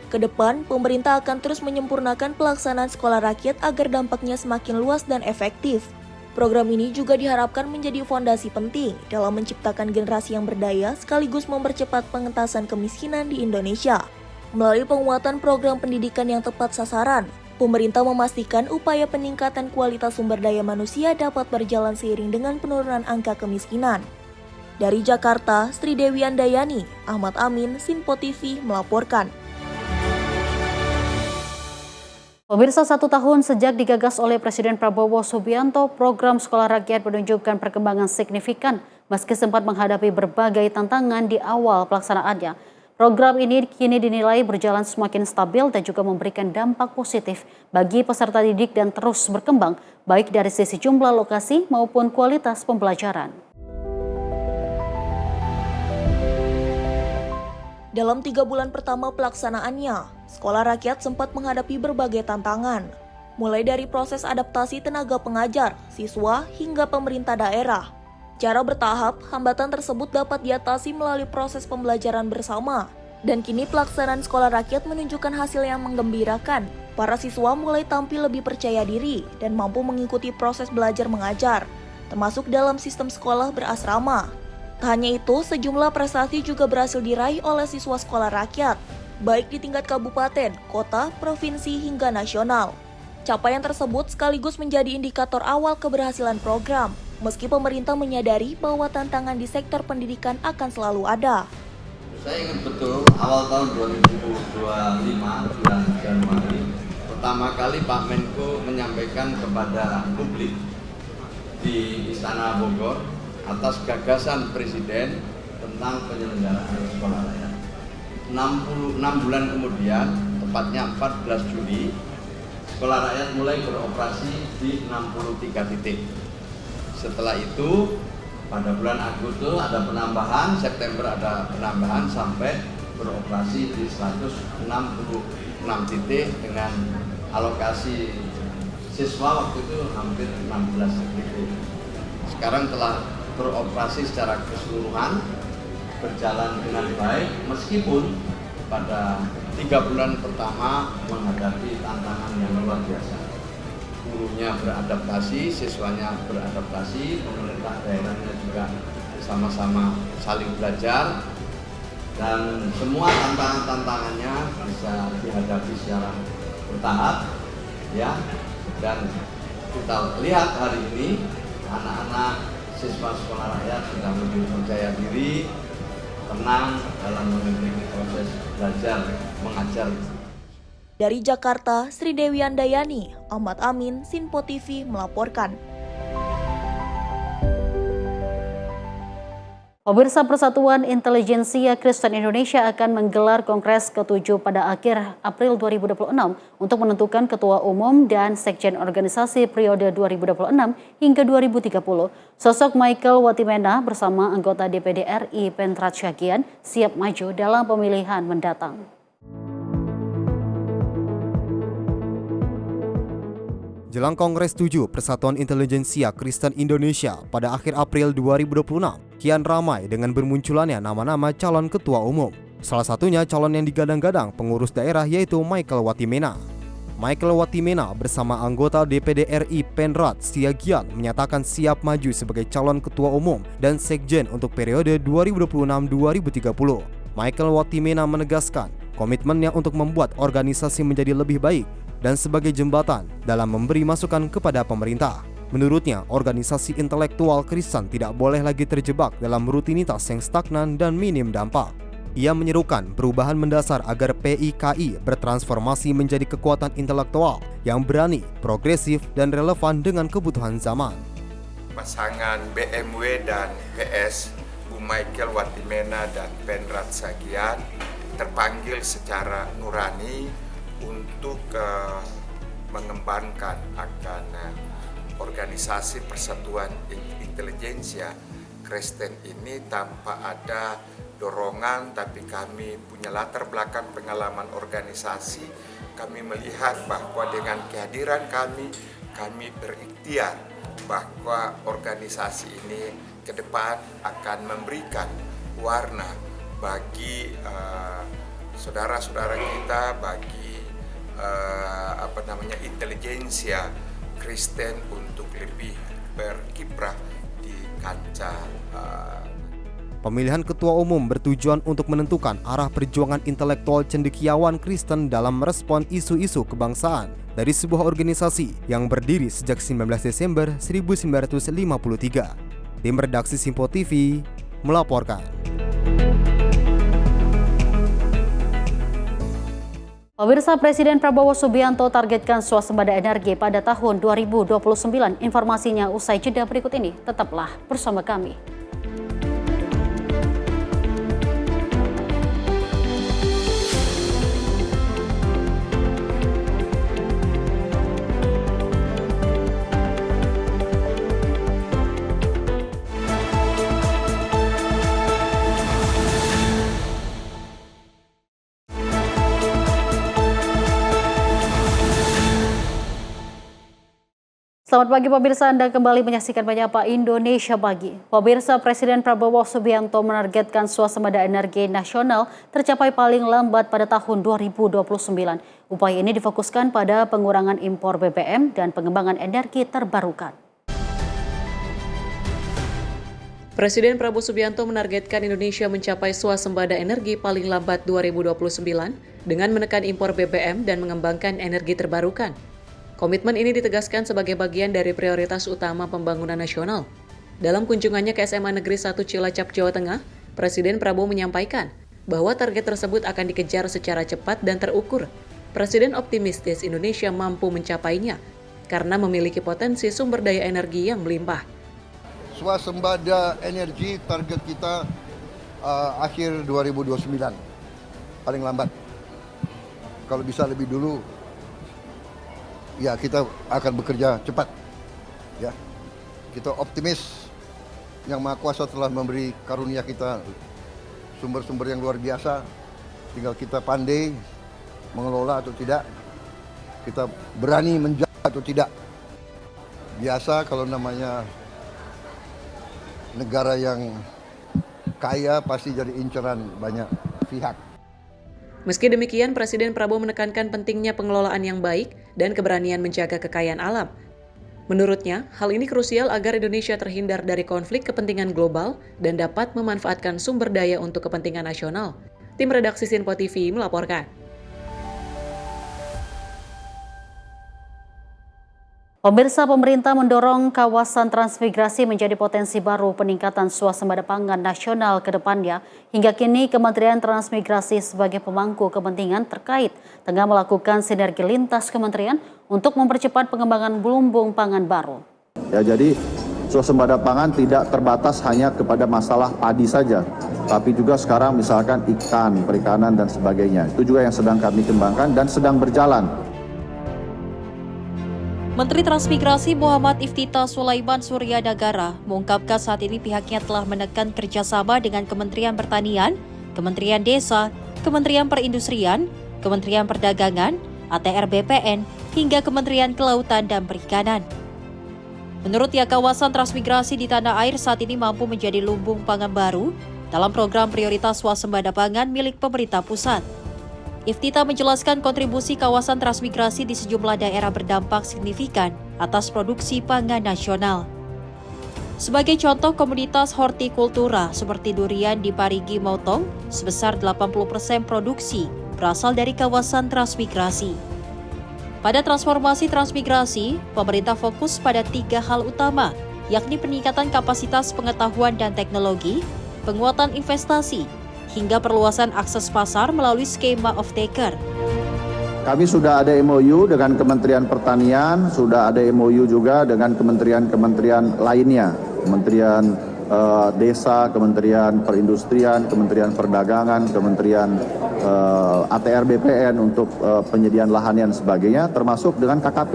Kedepan, pemerintah akan terus menyempurnakan pelaksanaan Sekolah Rakyat agar dampaknya semakin luas dan efektif. Program ini juga diharapkan menjadi fondasi penting dalam menciptakan generasi yang berdaya sekaligus mempercepat pengentasan kemiskinan di Indonesia. Melalui penguatan program pendidikan yang tepat sasaran, pemerintah memastikan upaya peningkatan kualitas sumber daya manusia dapat berjalan seiring dengan penurunan angka kemiskinan. Dari Jakarta, Sri Dewi Andayani, Ahmad Amin, Sinpo TV melaporkan. Pemirsa, 1 tahun sejak digagas oleh Presiden Prabowo Subianto, program Sekolah Rakyat menunjukkan perkembangan signifikan meski sempat menghadapi berbagai tantangan di awal pelaksanaannya. Program ini kini dinilai berjalan semakin stabil dan juga memberikan dampak positif bagi peserta didik dan terus berkembang, baik dari sisi jumlah lokasi maupun kualitas pembelajaran. Dalam 3 bulan pertama pelaksanaannya, Sekolah Rakyat sempat menghadapi berbagai tantangan, mulai dari proses adaptasi tenaga pengajar, siswa, hingga pemerintah daerah. Cara bertahap, hambatan tersebut dapat diatasi melalui proses pembelajaran bersama, dan kini pelaksanaan Sekolah Rakyat menunjukkan hasil yang menggembirakan. Para siswa mulai tampil lebih percaya diri dan mampu mengikuti proses belajar mengajar, termasuk dalam sistem sekolah berasrama. Tak hanya itu, sejumlah prestasi juga berhasil diraih oleh siswa Sekolah Rakyat, baik di tingkat kabupaten, kota, provinsi, hingga nasional. Capaian tersebut sekaligus menjadi indikator awal keberhasilan program, meski pemerintah menyadari bahwa tantangan di sektor pendidikan akan selalu ada. Saya ingat betul awal tahun 2025, bulan Januari, pertama kali Pak Menko menyampaikan kepada publik di Istana Bogor atas gagasan Presiden tentang penyelenggaraan Sekolah Rakyat. 6 bulan kemudian, tepatnya 14 Juli, Sekolah Rakyat mulai beroperasi di 63 titik. Setelah itu, pada bulan Agustus ada penambahan, September ada penambahan sampai beroperasi di 166 titik dengan alokasi siswa waktu itu hampir 16 titik. Sekarang telah beroperasi secara keseluruhan, berjalan dengan baik meskipun pada 3 bulan pertama menghadapi tantangan yang luar biasa. Gurunya beradaptasi, siswanya beradaptasi, pemerintah daerahnya juga sama-sama saling belajar, dan semua tantangan-tantangannya bisa dihadapi secara bertahap, ya. Dan kita lihat hari ini anak-anak siswa Sekolah Rakyat sudah lebih percaya diri, tenang dalam mengikuti proses belajar mengajar. Dari Jakarta, Sri Dewi Andayani, Ahmad Amin, Sinpo TV melaporkan. Pemirsa, Persatuan Intelijensia Kristen Indonesia akan menggelar Kongres ke-7 pada akhir April 2026 untuk menentukan Ketua Umum dan Sekjen organisasi periode 2026 hingga 2030. Sosok Michael Watimena bersama anggota DPD RI Pendrat Syagian siap maju dalam pemilihan mendatang. Jelang Kongres 7 Persatuan Intelijensia Kristen Indonesia pada akhir April 2026, kian ramai dengan bermunculannya nama-nama calon ketua umum. Salah satunya calon yang digadang-gadang pengurus daerah yaitu Michael Watimena. Michael Watimena bersama anggota DPD RI Pendrat Syagian menyatakan siap maju sebagai calon ketua umum dan sekjen untuk periode 2026-2030. Michael Watimena menegaskan komitmennya untuk membuat organisasi menjadi lebih baik dan sebagai jembatan dalam memberi masukan kepada pemerintah. Menurutnya, organisasi intelektual Kristen tidak boleh lagi terjebak dalam rutinitas yang stagnan dan minim dampak. Ia menyerukan perubahan mendasar agar PIKI bertransformasi menjadi kekuatan intelektual yang berani, progresif, dan relevan dengan kebutuhan zaman. Pasangan BMW dan PS, Bu Michael Watimena dan Pendrat Syagian terpanggil secara nurani untuk mengembangkan akan organisasi Persatuan Intelijensia Kristen ini tanpa ada dorongan, tapi kami punya latar belakang pengalaman organisasi. Kami melihat bahwa dengan kehadiran kami berikhtiar bahwa organisasi ini ke depan akan memberikan warna bagi saudara-saudara kita, bagi intelijensia Kristen untuk lebih berkiprah di kancah. Pemilihan ketua umum bertujuan untuk menentukan arah perjuangan intelektual cendekiawan Kristen dalam merespon isu-isu kebangsaan dari sebuah organisasi yang berdiri sejak 19 Desember 1953. Tim redaksi Sinpo TV melaporkan. Pemirsa, Presiden Prabowo Subianto targetkan swasembada energi pada tahun 2029. Informasinya usai jeda berikut ini. Tetaplah bersama kami. Selamat pagi pemirsa, Anda kembali menyaksikan Menyapa Indonesia Pagi. Pemirsa, Presiden Prabowo Subianto menargetkan swasembada energi nasional tercapai paling lambat pada tahun 2029. Upaya ini difokuskan pada pengurangan impor BBM dan pengembangan energi terbarukan. Presiden Prabowo Subianto menargetkan Indonesia mencapai swasembada energi paling lambat 2029 dengan menekan impor BBM dan mengembangkan energi terbarukan. Komitmen ini ditegaskan sebagai bagian dari prioritas utama pembangunan nasional. Dalam kunjungannya ke SMA Negeri 1 Cilacap, Jawa Tengah, Presiden Prabowo menyampaikan bahwa target tersebut akan dikejar secara cepat dan terukur. Presiden optimistis Indonesia mampu mencapainya karena memiliki potensi sumber daya energi yang melimpah. Swasembada energi target kita akhir 2029, paling lambat. Kalau bisa lebih dulu, ya kita akan bekerja cepat. Ya, kita optimis. Yang Maha Kuasa telah memberi karunia kita sumber-sumber yang luar biasa. Tinggal kita pandai mengelola atau tidak. Kita berani menjaga atau tidak. Biasa kalau namanya negara yang kaya pasti jadi incaran banyak pihak. Meski demikian, Presiden Prabowo menekankan pentingnya pengelolaan yang baik dan keberanian menjaga kekayaan alam. Menurutnya, hal ini krusial agar Indonesia terhindar dari konflik kepentingan global dan dapat memanfaatkan sumber daya untuk kepentingan nasional. Tim redaksi Sinpo TV melaporkan. Pemirsa, pemerintah mendorong kawasan transmigrasi menjadi potensi baru peningkatan swasembada pangan nasional ke depannya. Hingga kini Kementerian Transmigrasi sebagai pemangku kepentingan terkait tengah melakukan sinergi lintas kementerian untuk mempercepat pengembangan lumbung pangan baru. Ya, jadi swasembada pangan tidak terbatas hanya kepada masalah padi saja, tapi juga sekarang misalkan ikan, perikanan dan sebagainya. Itu juga yang sedang kami kembangkan dan sedang berjalan. Menteri Transmigrasi Muhammad Iftita Sulaiman Suryanagara mengungkapkan saat ini pihaknya telah menekan kerjasama dengan Kementerian Pertanian, Kementerian Desa, Kementerian Perindustrian, Kementerian Perdagangan, ATR BPN, hingga Kementerian Kelautan dan Perikanan. Menurutnya, kawasan transmigrasi di tanah air saat ini mampu menjadi lumbung pangan baru dalam program prioritas swasembada pangan milik pemerintah pusat. Iftita menjelaskan kontribusi kawasan transmigrasi di sejumlah daerah berdampak signifikan atas produksi pangan nasional. Sebagai contoh, komoditas hortikultura seperti durian di Parigi Motong sebesar 80% produksi berasal dari kawasan transmigrasi. Pada transformasi transmigrasi, pemerintah fokus pada 3 hal utama, yakni peningkatan kapasitas pengetahuan dan teknologi, penguatan investasi, hingga perluasan akses pasar melalui skema off-taker. Kami sudah ada MOU dengan Kementerian Pertanian, sudah ada MOU juga dengan kementerian-kementerian lainnya, Kementerian Desa, Kementerian Perindustrian, Kementerian Perdagangan, Kementerian ATR BPN untuk penyediaan lahan dan sebagainya, termasuk dengan KKP.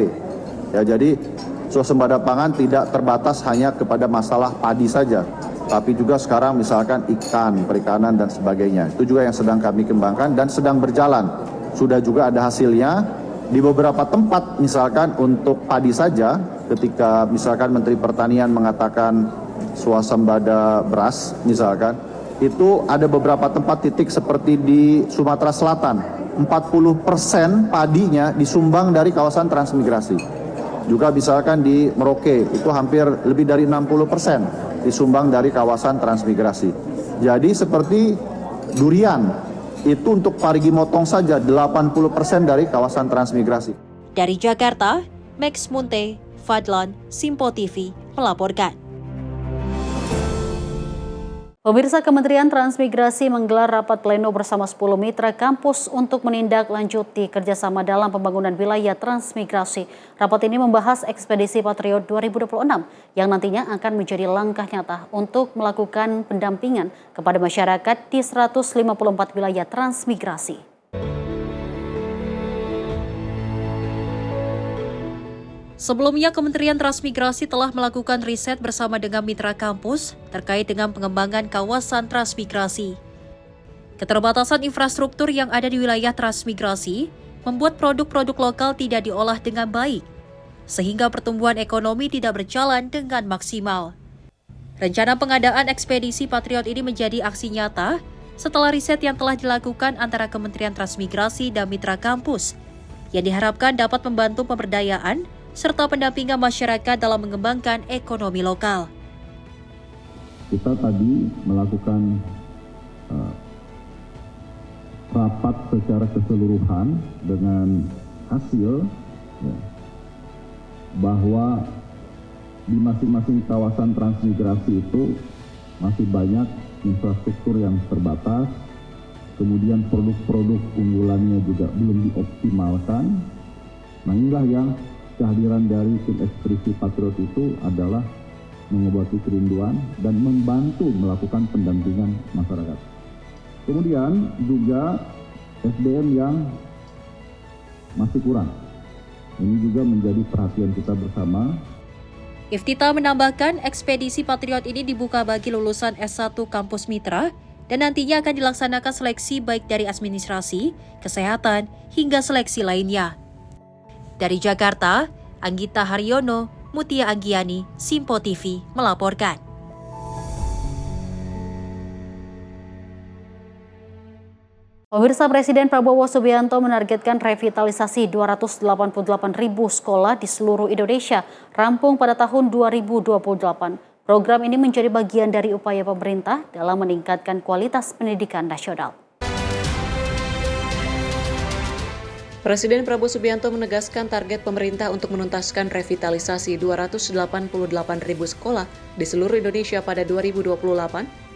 Ya, jadi swasembada pangan tidak terbatas hanya kepada masalah padi saja, tapi juga sekarang misalkan ikan, perikanan dan sebagainya. Itu juga yang sedang kami kembangkan dan sedang berjalan. Sudah juga ada hasilnya di beberapa tempat, misalkan untuk padi saja, ketika misalkan Menteri Pertanian mengatakan swasembada beras misalkan, itu ada beberapa tempat titik seperti di Sumatera Selatan, 40% padinya disumbang dari kawasan transmigrasi. Juga misalkan di Merauke, itu hampir lebih dari 60% disumbang dari kawasan transmigrasi. Jadi seperti durian, itu untuk Parigi Motong saja 80% dari kawasan transmigrasi. Dari Jakarta, Max Munte, Fadlan, Simpo TV melaporkan. Pemirsa, Kementerian Transmigrasi menggelar rapat pleno bersama 10 mitra kampus untuk menindaklanjuti kerjasama dalam pembangunan wilayah transmigrasi. Rapat ini membahas ekspedisi Patriot 2026 yang nantinya akan menjadi langkah nyata untuk melakukan pendampingan kepada masyarakat di 154 wilayah transmigrasi. Sebelumnya, Kementerian Transmigrasi telah melakukan riset bersama dengan mitra kampus terkait dengan pengembangan kawasan transmigrasi. Keterbatasan infrastruktur yang ada di wilayah transmigrasi membuat produk-produk lokal tidak diolah dengan baik, sehingga pertumbuhan ekonomi tidak berjalan dengan maksimal. Rencana pengadaan ekspedisi Patriot ini menjadi aksi nyata setelah riset yang telah dilakukan antara Kementerian Transmigrasi dan mitra kampus, yang diharapkan dapat membantu pemberdayaan serta pendampingan masyarakat dalam mengembangkan ekonomi lokal. Kita tadi melakukan rapat secara keseluruhan dengan hasil bahwa di masing-masing kawasan transmigrasi itu masih banyak infrastruktur yang terbatas, kemudian produk-produk unggulannya juga belum dioptimalkan. Nah, inilah yang kehadiran dari tim ekspedisi Patriot itu adalah mengobati kerinduan dan membantu melakukan pendampingan masyarakat. Kemudian juga SDM yang masih kurang. Ini juga menjadi perhatian kita bersama. Iftita menambahkan ekspedisi Patriot ini dibuka bagi lulusan S1 kampus mitra dan nantinya akan dilaksanakan seleksi baik dari administrasi, kesehatan, hingga seleksi lainnya. Dari Jakarta, Anggita Haryono, Mutia Anggiani, Simpo TV melaporkan. Pemirsa, Presiden Prabowo Subianto menargetkan revitalisasi 288.000 sekolah di seluruh Indonesia rampung pada tahun 2028. Program ini menjadi bagian dari upaya pemerintah dalam meningkatkan kualitas pendidikan nasional. Presiden Prabowo Subianto menegaskan target pemerintah untuk menuntaskan revitalisasi 288.000 sekolah di seluruh Indonesia pada 2028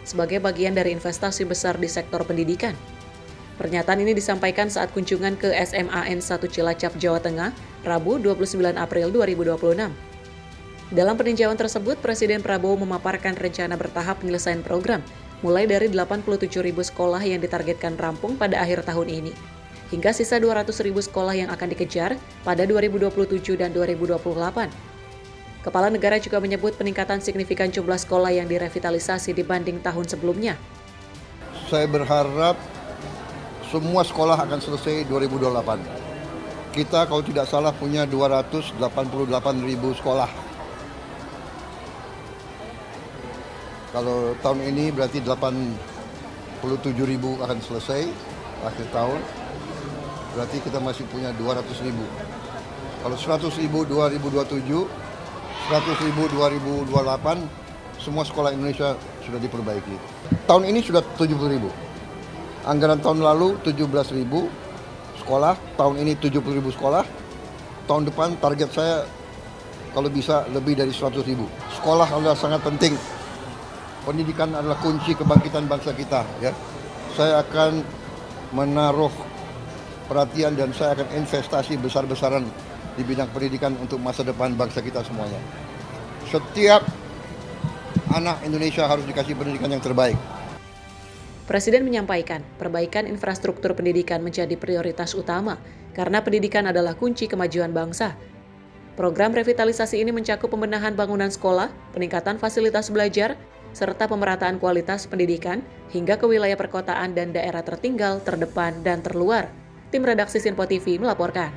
sebagai bagian dari investasi besar di sektor pendidikan. Pernyataan ini disampaikan saat kunjungan ke SMAN 1 Cilacap, Jawa Tengah, Rabu 29 April 2026. Dalam peninjauan tersebut, Presiden Prabowo memaparkan rencana bertahap penyelesaian program, mulai dari 87.000 sekolah yang ditargetkan rampung pada akhir tahun ini, hingga sisa 200.000 sekolah yang akan dikejar pada 2027 dan 2028. Kepala negara juga menyebut peningkatan signifikan jumlah sekolah yang direvitalisasi dibanding tahun sebelumnya. Saya berharap semua sekolah akan selesai 2028. Kita kalau tidak salah punya 288.000 sekolah. Kalau tahun ini berarti 87.000 akan selesai akhir tahun. Berarti kita masih punya 200.000. Kalau 100.000 2027, 100.000 2028, semua sekolah Indonesia sudah diperbaiki. Tahun ini sudah 70.000. Anggaran tahun lalu 17.000 sekolah, tahun ini 70.000 sekolah. Tahun depan target saya kalau bisa lebih dari 100.000. Sekolah adalah sangat penting. Pendidikan adalah kunci kebangkitan bangsa kita. Ya, saya akan menaruh perhatian dan saya akan investasi besar-besaran di bidang pendidikan untuk masa depan bangsa kita semuanya. Setiap anak Indonesia harus dikasih pendidikan yang terbaik. Presiden menyampaikan, perbaikan infrastruktur pendidikan menjadi prioritas utama karena pendidikan adalah kunci kemajuan bangsa. Program revitalisasi ini mencakup pembenahan bangunan sekolah, peningkatan fasilitas belajar, serta pemerataan kualitas pendidikan hingga ke wilayah perkotaan dan daerah tertinggal, terdepan, dan terluar. Tim redaksi Sinpo TV melaporkan.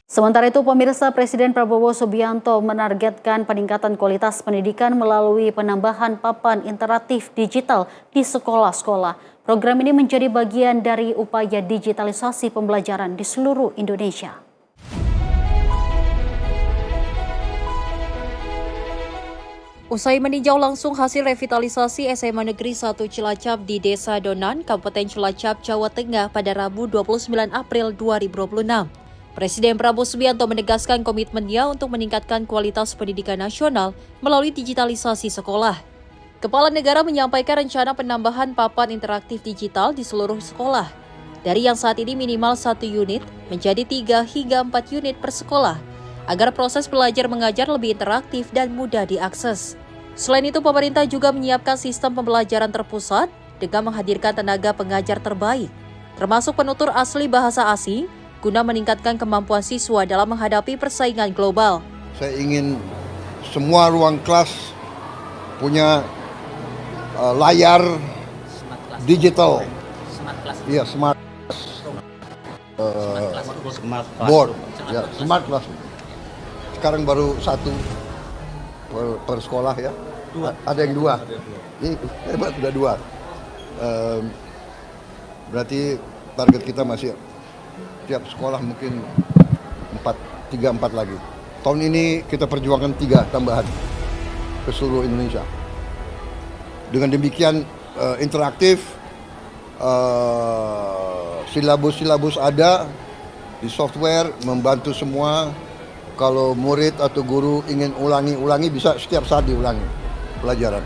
Sementara itu, pemirsa, Presiden Prabowo Subianto menargetkan peningkatan kualitas pendidikan melalui penambahan papan interaktif digital di sekolah-sekolah. Program ini menjadi bagian dari upaya digitalisasi pembelajaran di seluruh Indonesia. Usai meninjau langsung hasil revitalisasi SMA Negeri 1 Cilacap di Desa Donan, Kabupaten Cilacap, Jawa Tengah pada Rabu 29 April 2026. Presiden Prabowo Subianto menegaskan komitmennya untuk meningkatkan kualitas pendidikan nasional melalui digitalisasi sekolah. Kepala Negara menyampaikan rencana penambahan papan interaktif digital di seluruh sekolah. Dari yang saat ini minimal 1 unit menjadi 3 hingga 4 unit per sekolah, agar proses belajar mengajar lebih interaktif dan mudah diakses. Selain itu, pemerintah juga menyiapkan sistem pembelajaran terpusat dengan menghadirkan tenaga pengajar terbaik, termasuk penutur asli bahasa asing, guna meningkatkan kemampuan siswa dalam menghadapi persaingan global. Saya ingin semua ruang kelas punya layar digital, iya smart board, ya smart class. Sekarang baru 1 per sekolah ya. Ada yang 2. Ini hebat sudah 2. Berarti target kita masih tiap sekolah mungkin 3-4 lagi. Tahun ini kita perjuangkan 3 tambahan ke seluruh Indonesia. Dengan demikian interaktif, silabus-silabus ada di software, membantu semua. Kalau murid atau guru ingin ulangi bisa setiap saat diulangi pelajaran.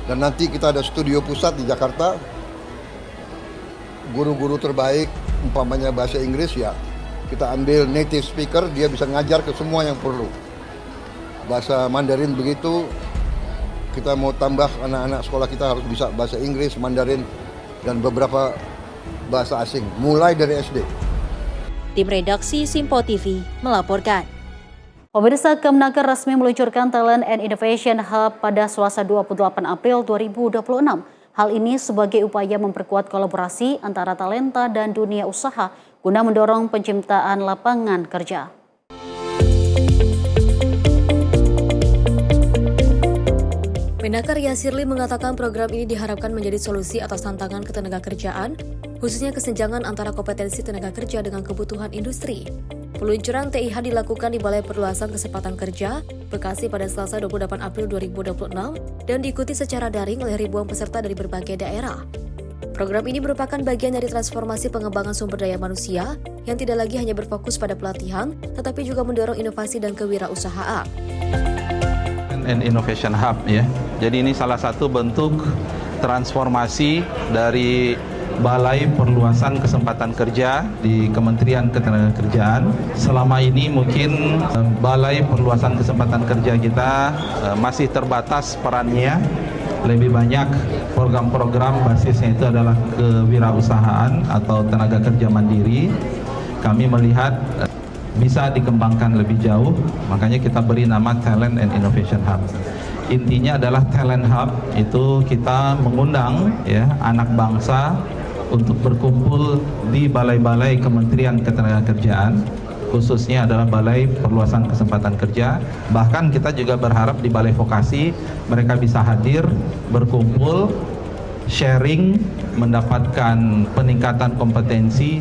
Dan nanti kita ada studio pusat di Jakarta. Guru-guru terbaik, umpamanya bahasa Inggris ya, kita ambil native speaker, dia bisa ngajar ke semua yang perlu. Bahasa Mandarin begitu, kita mau tambah anak-anak sekolah kita harus bisa bahasa Inggris, Mandarin, dan beberapa bahasa asing, mulai dari SD. Tim redaksi Sinpo TV melaporkan. Pemirsa, Kemenaker resmi meluncurkan Talent and Innovation Hub pada Selasa 28 April 2026. Hal ini sebagai upaya memperkuat kolaborasi antara talenta dan dunia usaha guna mendorong penciptaan lapangan kerja. Menaker Yasirli mengatakan program ini diharapkan menjadi solusi atas tantangan ketenagakerjaan, khususnya kesenjangan antara kompetensi tenaga kerja dengan kebutuhan industri. Peluncuran TIH dilakukan di Balai Perluasan Kesempatan Kerja, Bekasi pada Selasa 28 April 2026 dan diikuti secara daring oleh ribuan peserta dari berbagai daerah. Program ini merupakan bagian dari transformasi pengembangan sumber daya manusia yang tidak lagi hanya berfokus pada pelatihan, tetapi juga mendorong inovasi dan kewirausahaan. And Innovation Hub ya. Jadi ini salah satu bentuk transformasi dari Balai Perluasan Kesempatan Kerja di Kementerian Ketenagakerjaan. Selama ini mungkin Balai Perluasan Kesempatan Kerja kita masih terbatas perannya. Lebih banyak program-program basisnya itu adalah kewirausahaan atau tenaga kerja mandiri. Kami melihat bisa dikembangkan lebih jauh, makanya kita beri nama Talent and Innovation Hub. Intinya adalah Talent Hub itu kita mengundang ya anak bangsa untuk berkumpul di balai-balai Kementerian Ketenagakerjaan, khususnya adalah Balai Perluasan Kesempatan Kerja. Bahkan kita juga berharap di Balai Vokasi mereka bisa hadir, berkumpul, sharing, mendapatkan peningkatan kompetensi.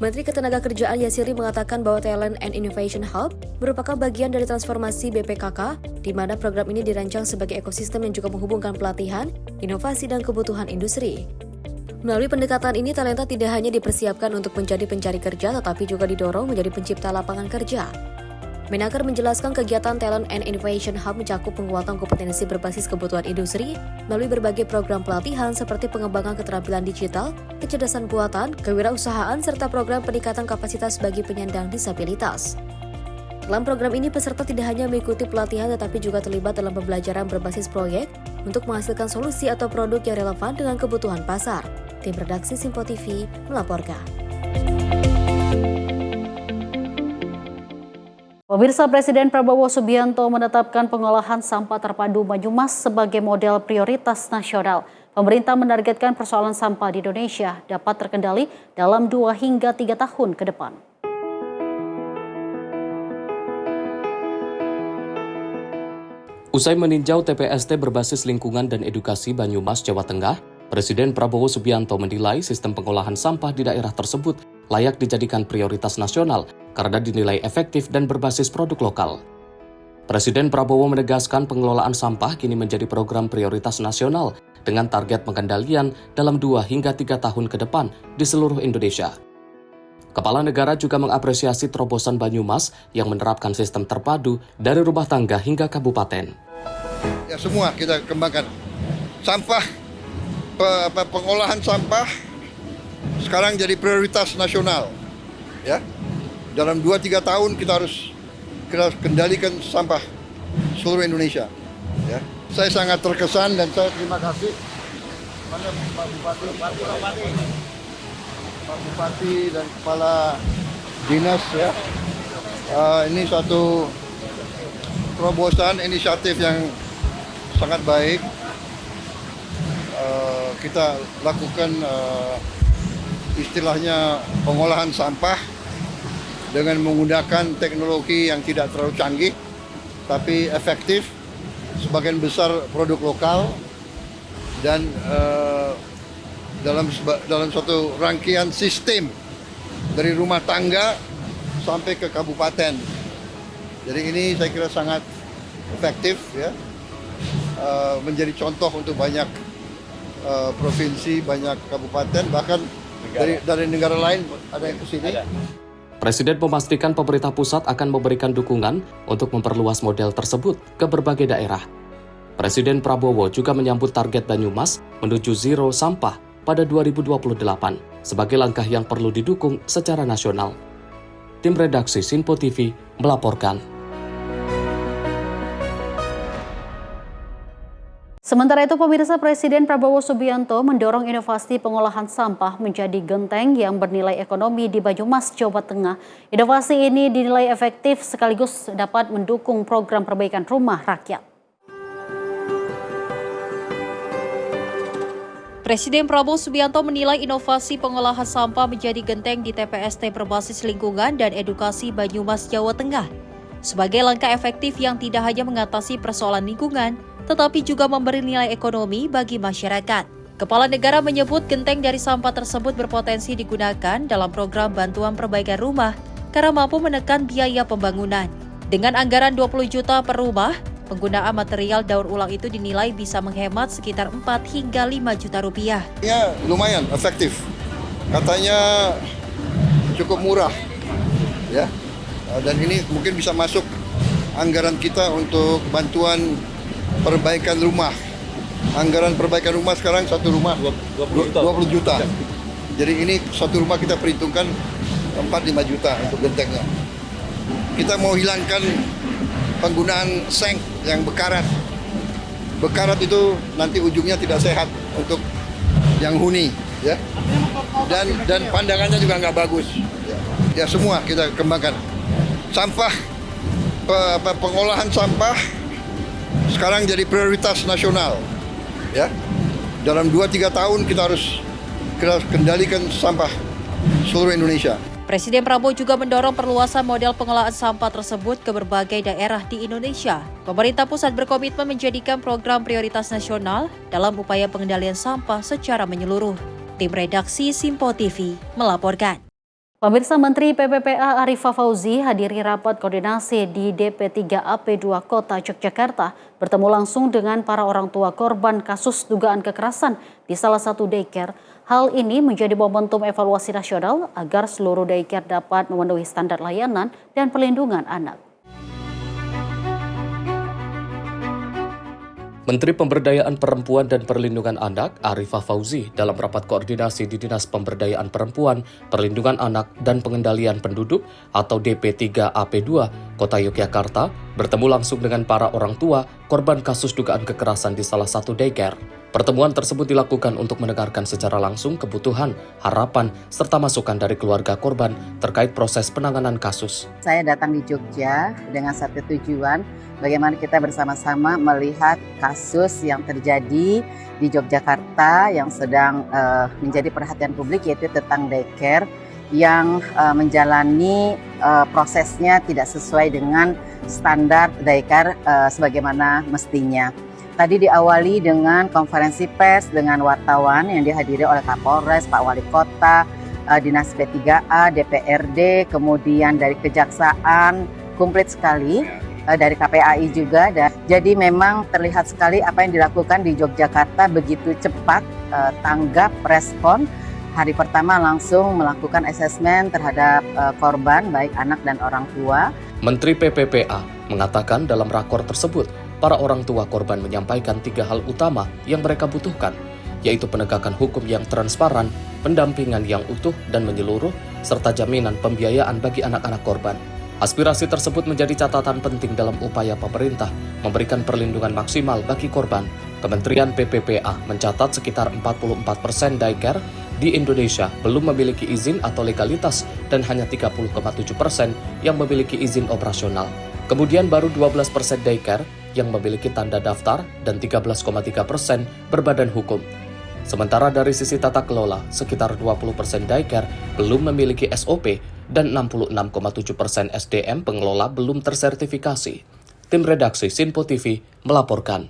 Menteri Ketenagakerjaan Yasiri mengatakan bahwa Talent and Innovation Hub merupakan bagian dari transformasi BPKK, di mana program ini dirancang sebagai ekosistem yang juga menghubungkan pelatihan, inovasi, dan kebutuhan industri. Melalui pendekatan ini, talenta tidak hanya dipersiapkan untuk menjadi pencari kerja, tetapi juga didorong menjadi pencipta lapangan kerja. Menaker menjelaskan kegiatan Talent and Innovation Hub mencakup penguatan kompetensi berbasis kebutuhan industri melalui berbagai program pelatihan seperti pengembangan keterampilan digital, kecerdasan buatan, kewirausahaan, serta program peningkatan kapasitas bagi penyandang disabilitas. Dalam program ini, peserta tidak hanya mengikuti pelatihan tetapi juga terlibat dalam pembelajaran berbasis proyek untuk menghasilkan solusi atau produk yang relevan dengan kebutuhan pasar. Tim redaksi Simpo TV melaporkan. Pemirsa, Presiden Prabowo Subianto menetapkan pengolahan sampah terpadu Banyumas sebagai model prioritas nasional. Pemerintah menargetkan persoalan sampah di Indonesia dapat terkendali dalam 2 hingga 3 tahun ke depan. Usai meninjau TPST berbasis lingkungan dan edukasi Banyumas, Jawa Tengah, Presiden Prabowo Subianto menilai sistem pengolahan sampah di daerah tersebut layak dijadikan prioritas nasional karena dinilai efektif dan berbasis produk lokal. Presiden Prabowo menegaskan pengelolaan sampah kini menjadi program prioritas nasional dengan target pengendalian dalam 2 hingga 3 tahun ke depan di seluruh Indonesia. Kepala negara juga mengapresiasi terobosan Banyumas yang menerapkan sistem terpadu dari rumah tangga hingga kabupaten. Ya, semua kita kembangkan. Sampah, pengolahan sampah sekarang jadi prioritas nasional. Ya, dalam 2-3 tahun kita harus kendalikan sampah seluruh Indonesia. Ya, saya sangat terkesan dan saya terima kasih pada Pak Bupati dan Kepala Dinas ya. Ini satu terobosan inisiatif yang sangat baik. Kita lakukan istilahnya pengolahan sampah dengan menggunakan teknologi yang tidak terlalu canggih tapi efektif, sebagian besar produk lokal dan dalam suatu rangkaian sistem dari rumah tangga sampai ke kabupaten. Jadi ini saya kira sangat efektif ya, menjadi contoh untuk banyak provinsi, banyak kabupaten, bahkan dari negara lain ada yang ke sini. Presiden memastikan pemerintah pusat akan memberikan dukungan untuk memperluas model tersebut ke berbagai daerah. Presiden Prabowo juga menyambut target Banyumas menuju zero sampah pada 2028 sebagai langkah yang perlu didukung secara nasional. Tim redaksi Simpo TV melaporkan. Sementara itu, pemirsa, Presiden Prabowo Subianto mendorong inovasi pengolahan sampah menjadi genteng yang bernilai ekonomi di Banyumas, Jawa Tengah. Inovasi ini dinilai efektif sekaligus dapat mendukung program perbaikan rumah rakyat. Presiden Prabowo Subianto menilai inovasi pengolahan sampah menjadi genteng di TPST berbasis lingkungan dan edukasi Banyumas, Jawa Tengah. Sebagai langkah efektif yang tidak hanya mengatasi persoalan lingkungan, tetapi juga memberi nilai ekonomi bagi masyarakat. Kepala negara menyebut genteng dari sampah tersebut berpotensi digunakan dalam program bantuan perbaikan rumah karena mampu menekan biaya pembangunan. Dengan anggaran 20 juta per rumah, Penggunaan material daur ulang itu dinilai bisa menghemat sekitar 4 hingga 5 juta rupiah. Ya, lumayan efektif. Katanya cukup murah. Ya. Dan ini mungkin bisa masuk anggaran kita untuk bantuan perbaikan rumah. Anggaran perbaikan rumah sekarang satu rumah 20 juta. Jadi ini satu rumah kita perhitungkan 4-5 juta untuk gentengnya. Kita mau hilangkan penggunaan seng yang bekarat. Bekarat itu nanti ujungnya tidak sehat untuk yang huni, ya. Dan pandangannya juga nggak bagus. Ya semua kita kembangkan. Sampah, pengolahan sampah sekarang jadi prioritas nasional. Ya, dalam 2-3 tahun kita harus kendalikan sampah seluruh Indonesia. Presiden Prabowo juga mendorong perluasan model pengelolaan sampah tersebut ke berbagai daerah di Indonesia. Pemerintah pusat berkomitmen menjadikan program prioritas nasional dalam upaya pengendalian sampah secara menyeluruh. Tim redaksi Simpo TV melaporkan. Pemirsa, Menteri PPPA Arifah Fauzi hadiri rapat koordinasi di DP3AP2 Kota Yogyakarta, bertemu langsung dengan para orang tua korban kasus dugaan kekerasan di salah satu daycare. Hal ini menjadi momentum evaluasi nasional agar seluruh daycare dapat memenuhi standar layanan dan perlindungan anak. Menteri Pemberdayaan Perempuan dan Perlindungan Anak Arifah Fauzi dalam rapat koordinasi di Dinas Pemberdayaan Perempuan, Perlindungan Anak dan Pengendalian Penduduk atau DP3AP2 Kota Yogyakarta bertemu langsung dengan para orang tua korban kasus dugaan kekerasan di salah satu daycare. Pertemuan tersebut dilakukan untuk mendengarkan secara langsung kebutuhan, harapan, serta masukan dari keluarga korban terkait proses penanganan kasus. Saya datang di Jogja dengan satu tujuan, bagaimana kita bersama-sama melihat kasus yang terjadi di Yogyakarta yang sedang menjadi perhatian publik, yaitu tentang daycare yang menjalani prosesnya tidak sesuai dengan standar daycare sebagaimana mestinya. Tadi diawali dengan konferensi pers dengan wartawan yang dihadiri oleh Kapolres, Pak Wali Kota, Dinas P3A, DPRD, kemudian dari Kejaksaan, komplit sekali, dari KPAI juga. Jadi memang terlihat sekali apa yang dilakukan di Yogyakarta begitu cepat, tanggap, respon. Hari pertama langsung melakukan asesmen terhadap korban, baik anak dan orang tua. Menteri PPPA mengatakan dalam rakor tersebut, para orang tua korban menyampaikan 3 hal utama yang mereka butuhkan, yaitu penegakan hukum yang transparan, pendampingan yang utuh dan menyeluruh, serta jaminan pembiayaan bagi anak-anak korban. Aspirasi tersebut menjadi catatan penting dalam upaya pemerintah memberikan perlindungan maksimal bagi korban. Kementerian PPPA mencatat sekitar 44% daycare di Indonesia belum memiliki izin atau legalitas dan hanya 30,7% yang memiliki izin operasional. Kemudian baru 12% daycare yang memiliki tanda daftar dan 13,3% berbadan hukum. Sementara dari sisi tata kelola, sekitar 20% daycare belum memiliki SOP dan 66,7% SDM pengelola belum tersertifikasi. Tim redaksi Simpo TV melaporkan.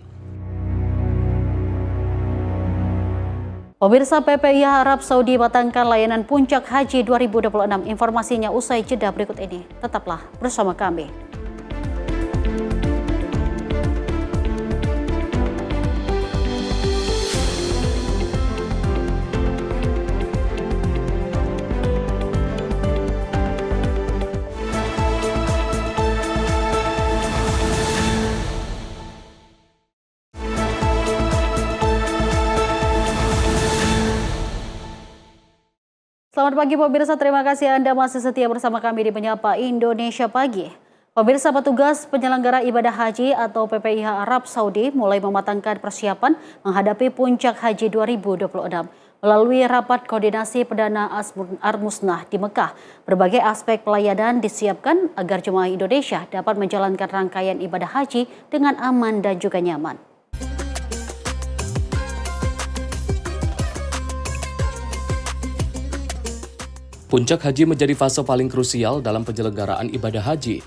Pemirsa, PPIH Arab Saudi matangkan layanan Puncak Haji 2026. Informasinya usai jeda berikut ini. Tetaplah bersama kami. Selamat pagi pemirsa, terima kasih Anda masih setia bersama kami di Menyapa Indonesia Pagi. Pemirsa, petugas penyelenggara ibadah haji atau PPIH Arab Saudi mulai mematangkan persiapan menghadapi Puncak Haji 2026. Melalui rapat koordinasi Perdana Ar-Musnah di Mekah, berbagai aspek pelayanan disiapkan agar jemaah Indonesia dapat menjalankan rangkaian ibadah haji dengan aman dan juga nyaman. Puncak haji menjadi fase paling krusial dalam penyelenggaraan ibadah haji.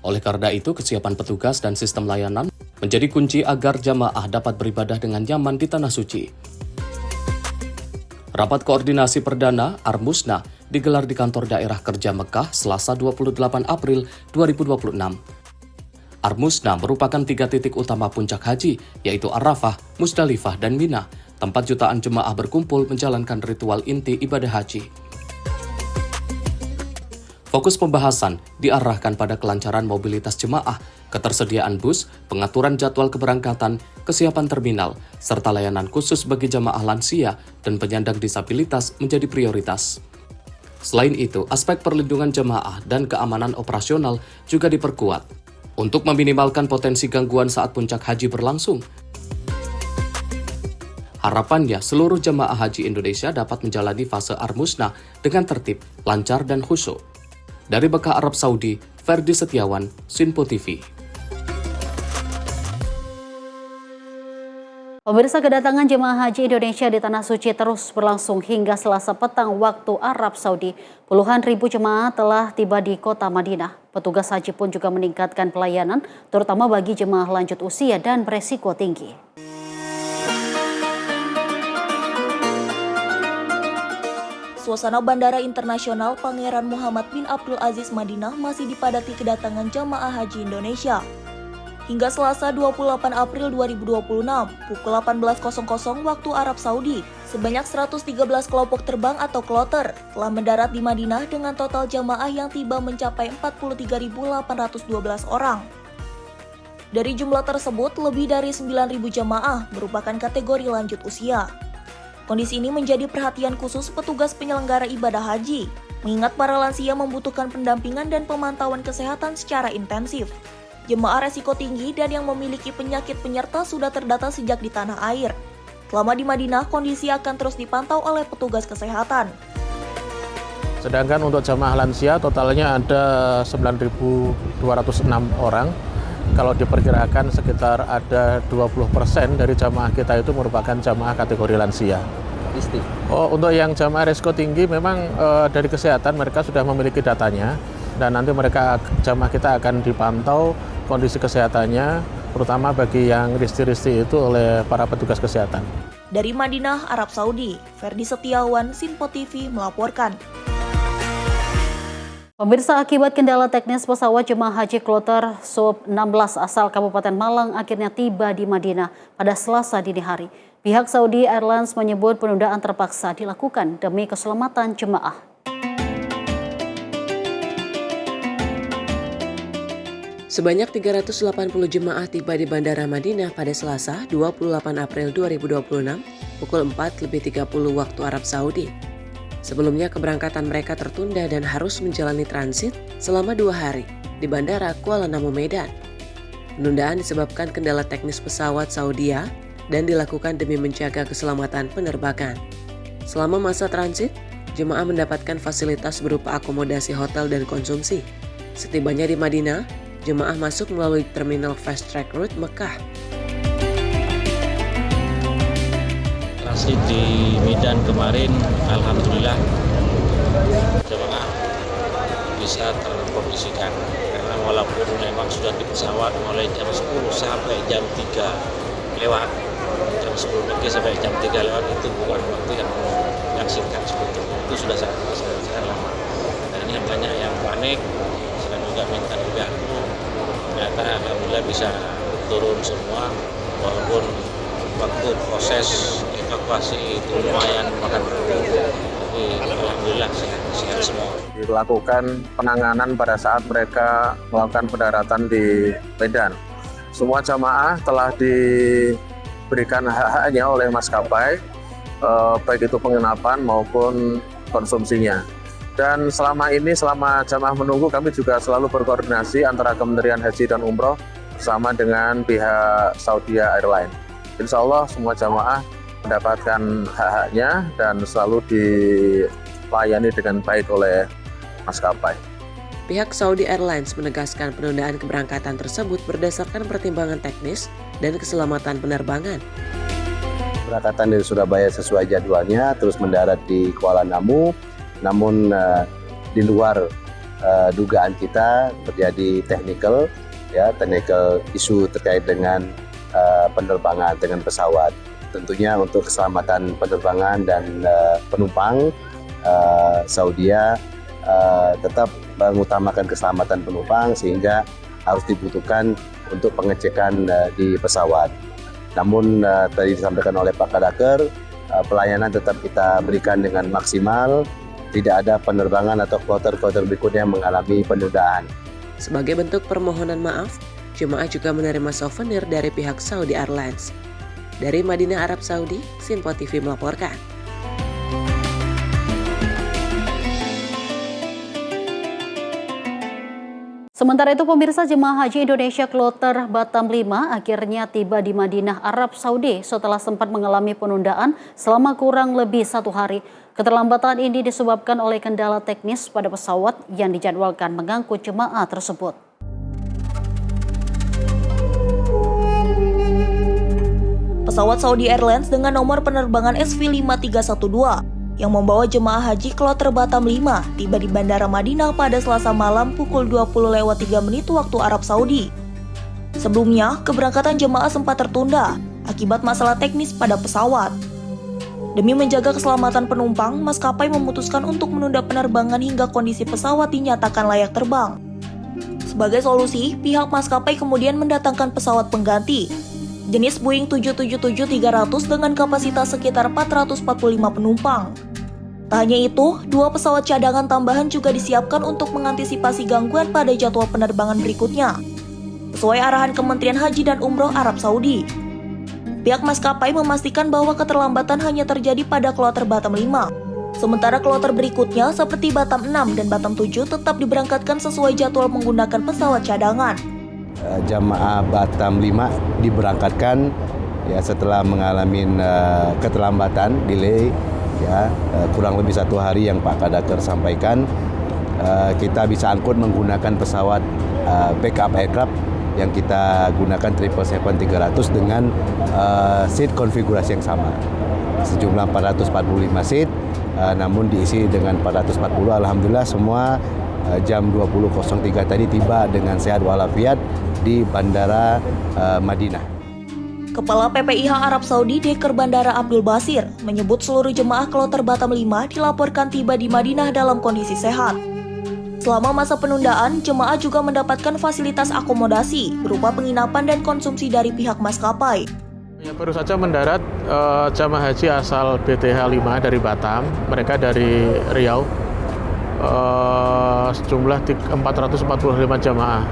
Oleh karena itu, kesiapan petugas dan sistem layanan menjadi kunci agar jamaah dapat beribadah dengan nyaman di Tanah Suci. Rapat koordinasi perdana Ar-Musnah digelar di kantor daerah kerja Mekah Selasa 28 April 2026. Armusna merupakan 3 titik utama puncak haji, yaitu Arafah, Musdalifah, dan Mina, tempat jutaan jemaah berkumpul menjalankan ritual inti ibadah haji. Fokus pembahasan diarahkan pada kelancaran mobilitas jemaah, ketersediaan bus, pengaturan jadwal keberangkatan, kesiapan terminal, serta layanan khusus bagi jemaah lansia dan penyandang disabilitas menjadi prioritas. Selain itu, aspek perlindungan jemaah dan keamanan operasional juga diperkuat untuk meminimalkan potensi gangguan saat puncak haji berlangsung. Harapannya, seluruh jemaah haji Indonesia dapat menjalani fase Armusna dengan tertib, lancar, dan khusyuk. Dari Mekah, Arab Saudi, Ferdi Setiawan, Sinpo TV. Pemirsa, kedatangan jemaah haji Indonesia di Tanah Suci terus berlangsung hingga Selasa petang waktu Arab Saudi. Puluhan ribu jemaah telah tiba di kota Madinah. Petugas haji pun juga meningkatkan pelayanan, terutama bagi jemaah lanjut usia dan beresiko tinggi. Suasana Bandara Internasional Pangeran Muhammad bin Abdul Aziz Madinah masih dipadati kedatangan jamaah haji Indonesia. Hingga Selasa 28 April 2026, pukul 18.00 waktu Arab Saudi, sebanyak 113 kelompok terbang atau kloter telah mendarat di Madinah dengan total jamaah yang tiba mencapai 43.812 orang. Dari jumlah tersebut, lebih dari 9.000 jamaah merupakan kategori lanjut usia. Kondisi ini menjadi perhatian khusus petugas penyelenggara ibadah haji, mengingat para lansia membutuhkan pendampingan dan pemantauan kesehatan secara intensif. Jemaah resiko tinggi dan yang memiliki penyakit penyerta sudah terdata sejak di tanah air. Selama di Madinah, kondisi akan terus dipantau oleh petugas kesehatan. Sedangkan untuk jamaah lansia totalnya ada 9.206 orang. Kalau diperkirakan sekitar ada 20% dari jamaah kita itu merupakan jamaah kategori lansia. Untuk yang jamaah resiko tinggi memang dari kesehatan mereka sudah memiliki datanya dan nanti jamaah kita akan dipantau kondisi kesehatannya, terutama bagi yang risti-risti itu oleh para petugas kesehatan. Dari Madinah, Arab Saudi, Ferdi Setiawan, Sinpo TV melaporkan. Pemirsa, akibat kendala teknis pesawat jemaah haji kloter Sub 16 asal Kabupaten Malang akhirnya tiba di Madinah pada Selasa dini hari. Pihak Saudi Airlines menyebut penundaan terpaksa dilakukan demi keselamatan jemaah. Sebanyak 380 jemaah tiba di Bandara Madinah pada Selasa 28 April 2026 pukul 4:30 waktu Arab Saudi. Sebelumnya keberangkatan mereka tertunda dan harus menjalani transit selama 2 hari di Bandara Kuala Namu, Medan. Penundaan disebabkan kendala teknis pesawat Saudia dan dilakukan demi menjaga keselamatan penerbangan. Selama masa transit, jemaah mendapatkan fasilitas berupa akomodasi hotel dan konsumsi. Setibanya di Madinah, jemaah masuk melalui terminal Fast Track Route Mekah. Transit di Medan kemarin, alhamdulillah jemaah bisa terkondisikan. Karena walaupun memang sudah di pesawat mulai jam 10 sampai jam 3 lewat, jam 10 pagi sampai jam 3 lewat itu bukan waktu yang singkat seperti itu sudah sangat lama. Dan ini banyak yang panik, saya juga minta dibantu. Ternyata alhamdulillah bisa turun semua, walaupun waktu proses evakuasi itu lumayan makan waktu, tapi alhamdulillah sehat semua. Dilakukan penanganan pada saat mereka melakukan pendaratan di Medan. Semua jamaah telah diberikan hak-haknya oleh maskapai, baik itu penginapan maupun konsumsinya. Dan selama jamaah menunggu, kami juga selalu berkoordinasi antara Kementerian Haji dan Umroh bersama dengan pihak Saudi Airlines. Insya Allah semua jamaah mendapatkan hak-haknya dan selalu dilayani dengan baik oleh maskapai. Pihak Saudi Airlines menegaskan penundaan keberangkatan tersebut berdasarkan pertimbangan teknis dan keselamatan penerbangan. Keberangkatan dari Surabaya sesuai jadwalnya, terus mendarat di Kuala Namu. Namun di luar dugaan kita terjadi technical isu terkait dengan penerbangan dengan pesawat. Tentunya untuk keselamatan penerbangan dan penumpang, Saudia tetap mengutamakan keselamatan penumpang sehingga harus dibutuhkan untuk pengecekan di pesawat. Namun tadi disampaikan oleh Pak Kadaker, pelayanan tetap kita berikan dengan maksimal, tidak ada penerbangan atau kloter-kloter berikutnya yang mengalami penundaan. Sebagai bentuk permohonan maaf, jemaah juga menerima souvenir dari pihak Saudi Airlines. Dari Madinah, Arab Saudi, Sinpo TV melaporkan. Sementara itu pemirsa, jemaah haji Indonesia Kloter Batam 5 akhirnya tiba di Madinah, Arab Saudi setelah sempat mengalami penundaan selama kurang lebih 1 hari. Keterlambatan ini disebabkan oleh kendala teknis pada pesawat yang dijadwalkan mengangkut jemaah tersebut. Pesawat Saudi Airlines dengan nomor penerbangan SV5312 yang membawa jemaah haji Kloter Batam 5 tiba di Bandara Madinah pada Selasa malam pukul 20:03 waktu Arab Saudi. Sebelumnya, keberangkatan jemaah sempat tertunda akibat masalah teknis pada pesawat. Demi menjaga keselamatan penumpang, maskapai memutuskan untuk menunda penerbangan hingga kondisi pesawat dinyatakan layak terbang. Sebagai solusi, pihak maskapai kemudian mendatangkan pesawat pengganti jenis Boeing 777-300 dengan kapasitas sekitar 445 penumpang. Tak hanya itu, 2 pesawat cadangan tambahan juga disiapkan untuk mengantisipasi gangguan pada jadwal penerbangan berikutnya, sesuai arahan Kementerian Haji dan Umroh Arab Saudi. Pihak maskapai memastikan bahwa keterlambatan hanya terjadi pada kloter Batam 5. Sementara kloter berikutnya seperti Batam 6 dan Batam 7 tetap diberangkatkan sesuai jadwal menggunakan pesawat cadangan. Jamaah Batam 5 diberangkatkan ya setelah mengalami keterlambatan, delay ya kurang lebih 1 hari yang Pak Kadaker sampaikan. Kita bisa angkut menggunakan pesawat backup aircraft yang kita gunakan 777-300 dengan seat konfigurasi yang sama. Sejumlah 445 seat, namun diisi dengan 440. Alhamdulillah semua jam 20.03 tadi tiba dengan sehat walafiat di Bandara Madinah. Kepala PPIH Arab Saudi Deker Bandara Abdul Basir menyebut seluruh jemaah kloter Batam 5 dilaporkan tiba di Madinah dalam kondisi sehat. Selama masa penundaan, jemaah juga mendapatkan fasilitas akomodasi berupa penginapan dan konsumsi dari pihak maskapai. Ya, baru saja mendarat jemaah haji asal BTH 5 dari Batam, mereka dari Riau, sejumlah 445 jemaah.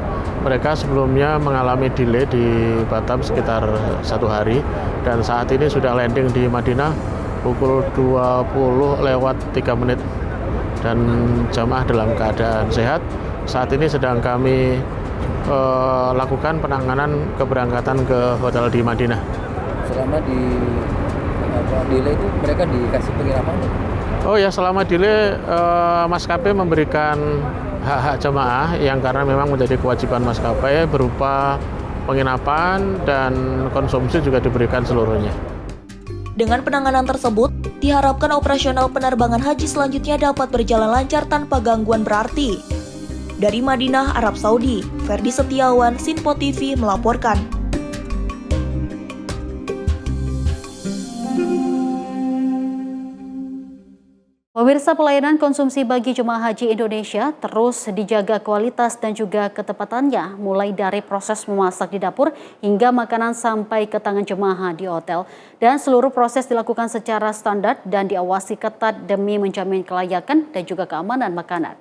Mereka sebelumnya mengalami delay di Batam sekitar 1 hari dan saat ini sudah landing di Madinah pukul 20:03 dan jamaah dalam keadaan sehat. Saat ini sedang kami lakukan penanganan keberangkatan ke hotel di Madinah. Selama di delay itu mereka dikasih penginapan? Oh ya, selama delay maskapai memberikan hak-hak jemaah yang karena memang menjadi kewajiban maskapai berupa penginapan dan konsumsi juga diberikan seluruhnya. Dengan penanganan tersebut, diharapkan operasional penerbangan haji selanjutnya dapat berjalan lancar tanpa gangguan berarti. Dari Madinah, Arab Saudi, Ferdi Setiawan, Sinpo TV melaporkan. Pemirsa, pelayanan konsumsi bagi jemaah haji Indonesia terus dijaga kualitas dan juga ketepatannya, mulai dari proses memasak di dapur hingga makanan sampai ke tangan jemaah di hotel. Dan seluruh proses dilakukan secara standar dan diawasi ketat demi menjamin kelayakan dan juga keamanan makanan.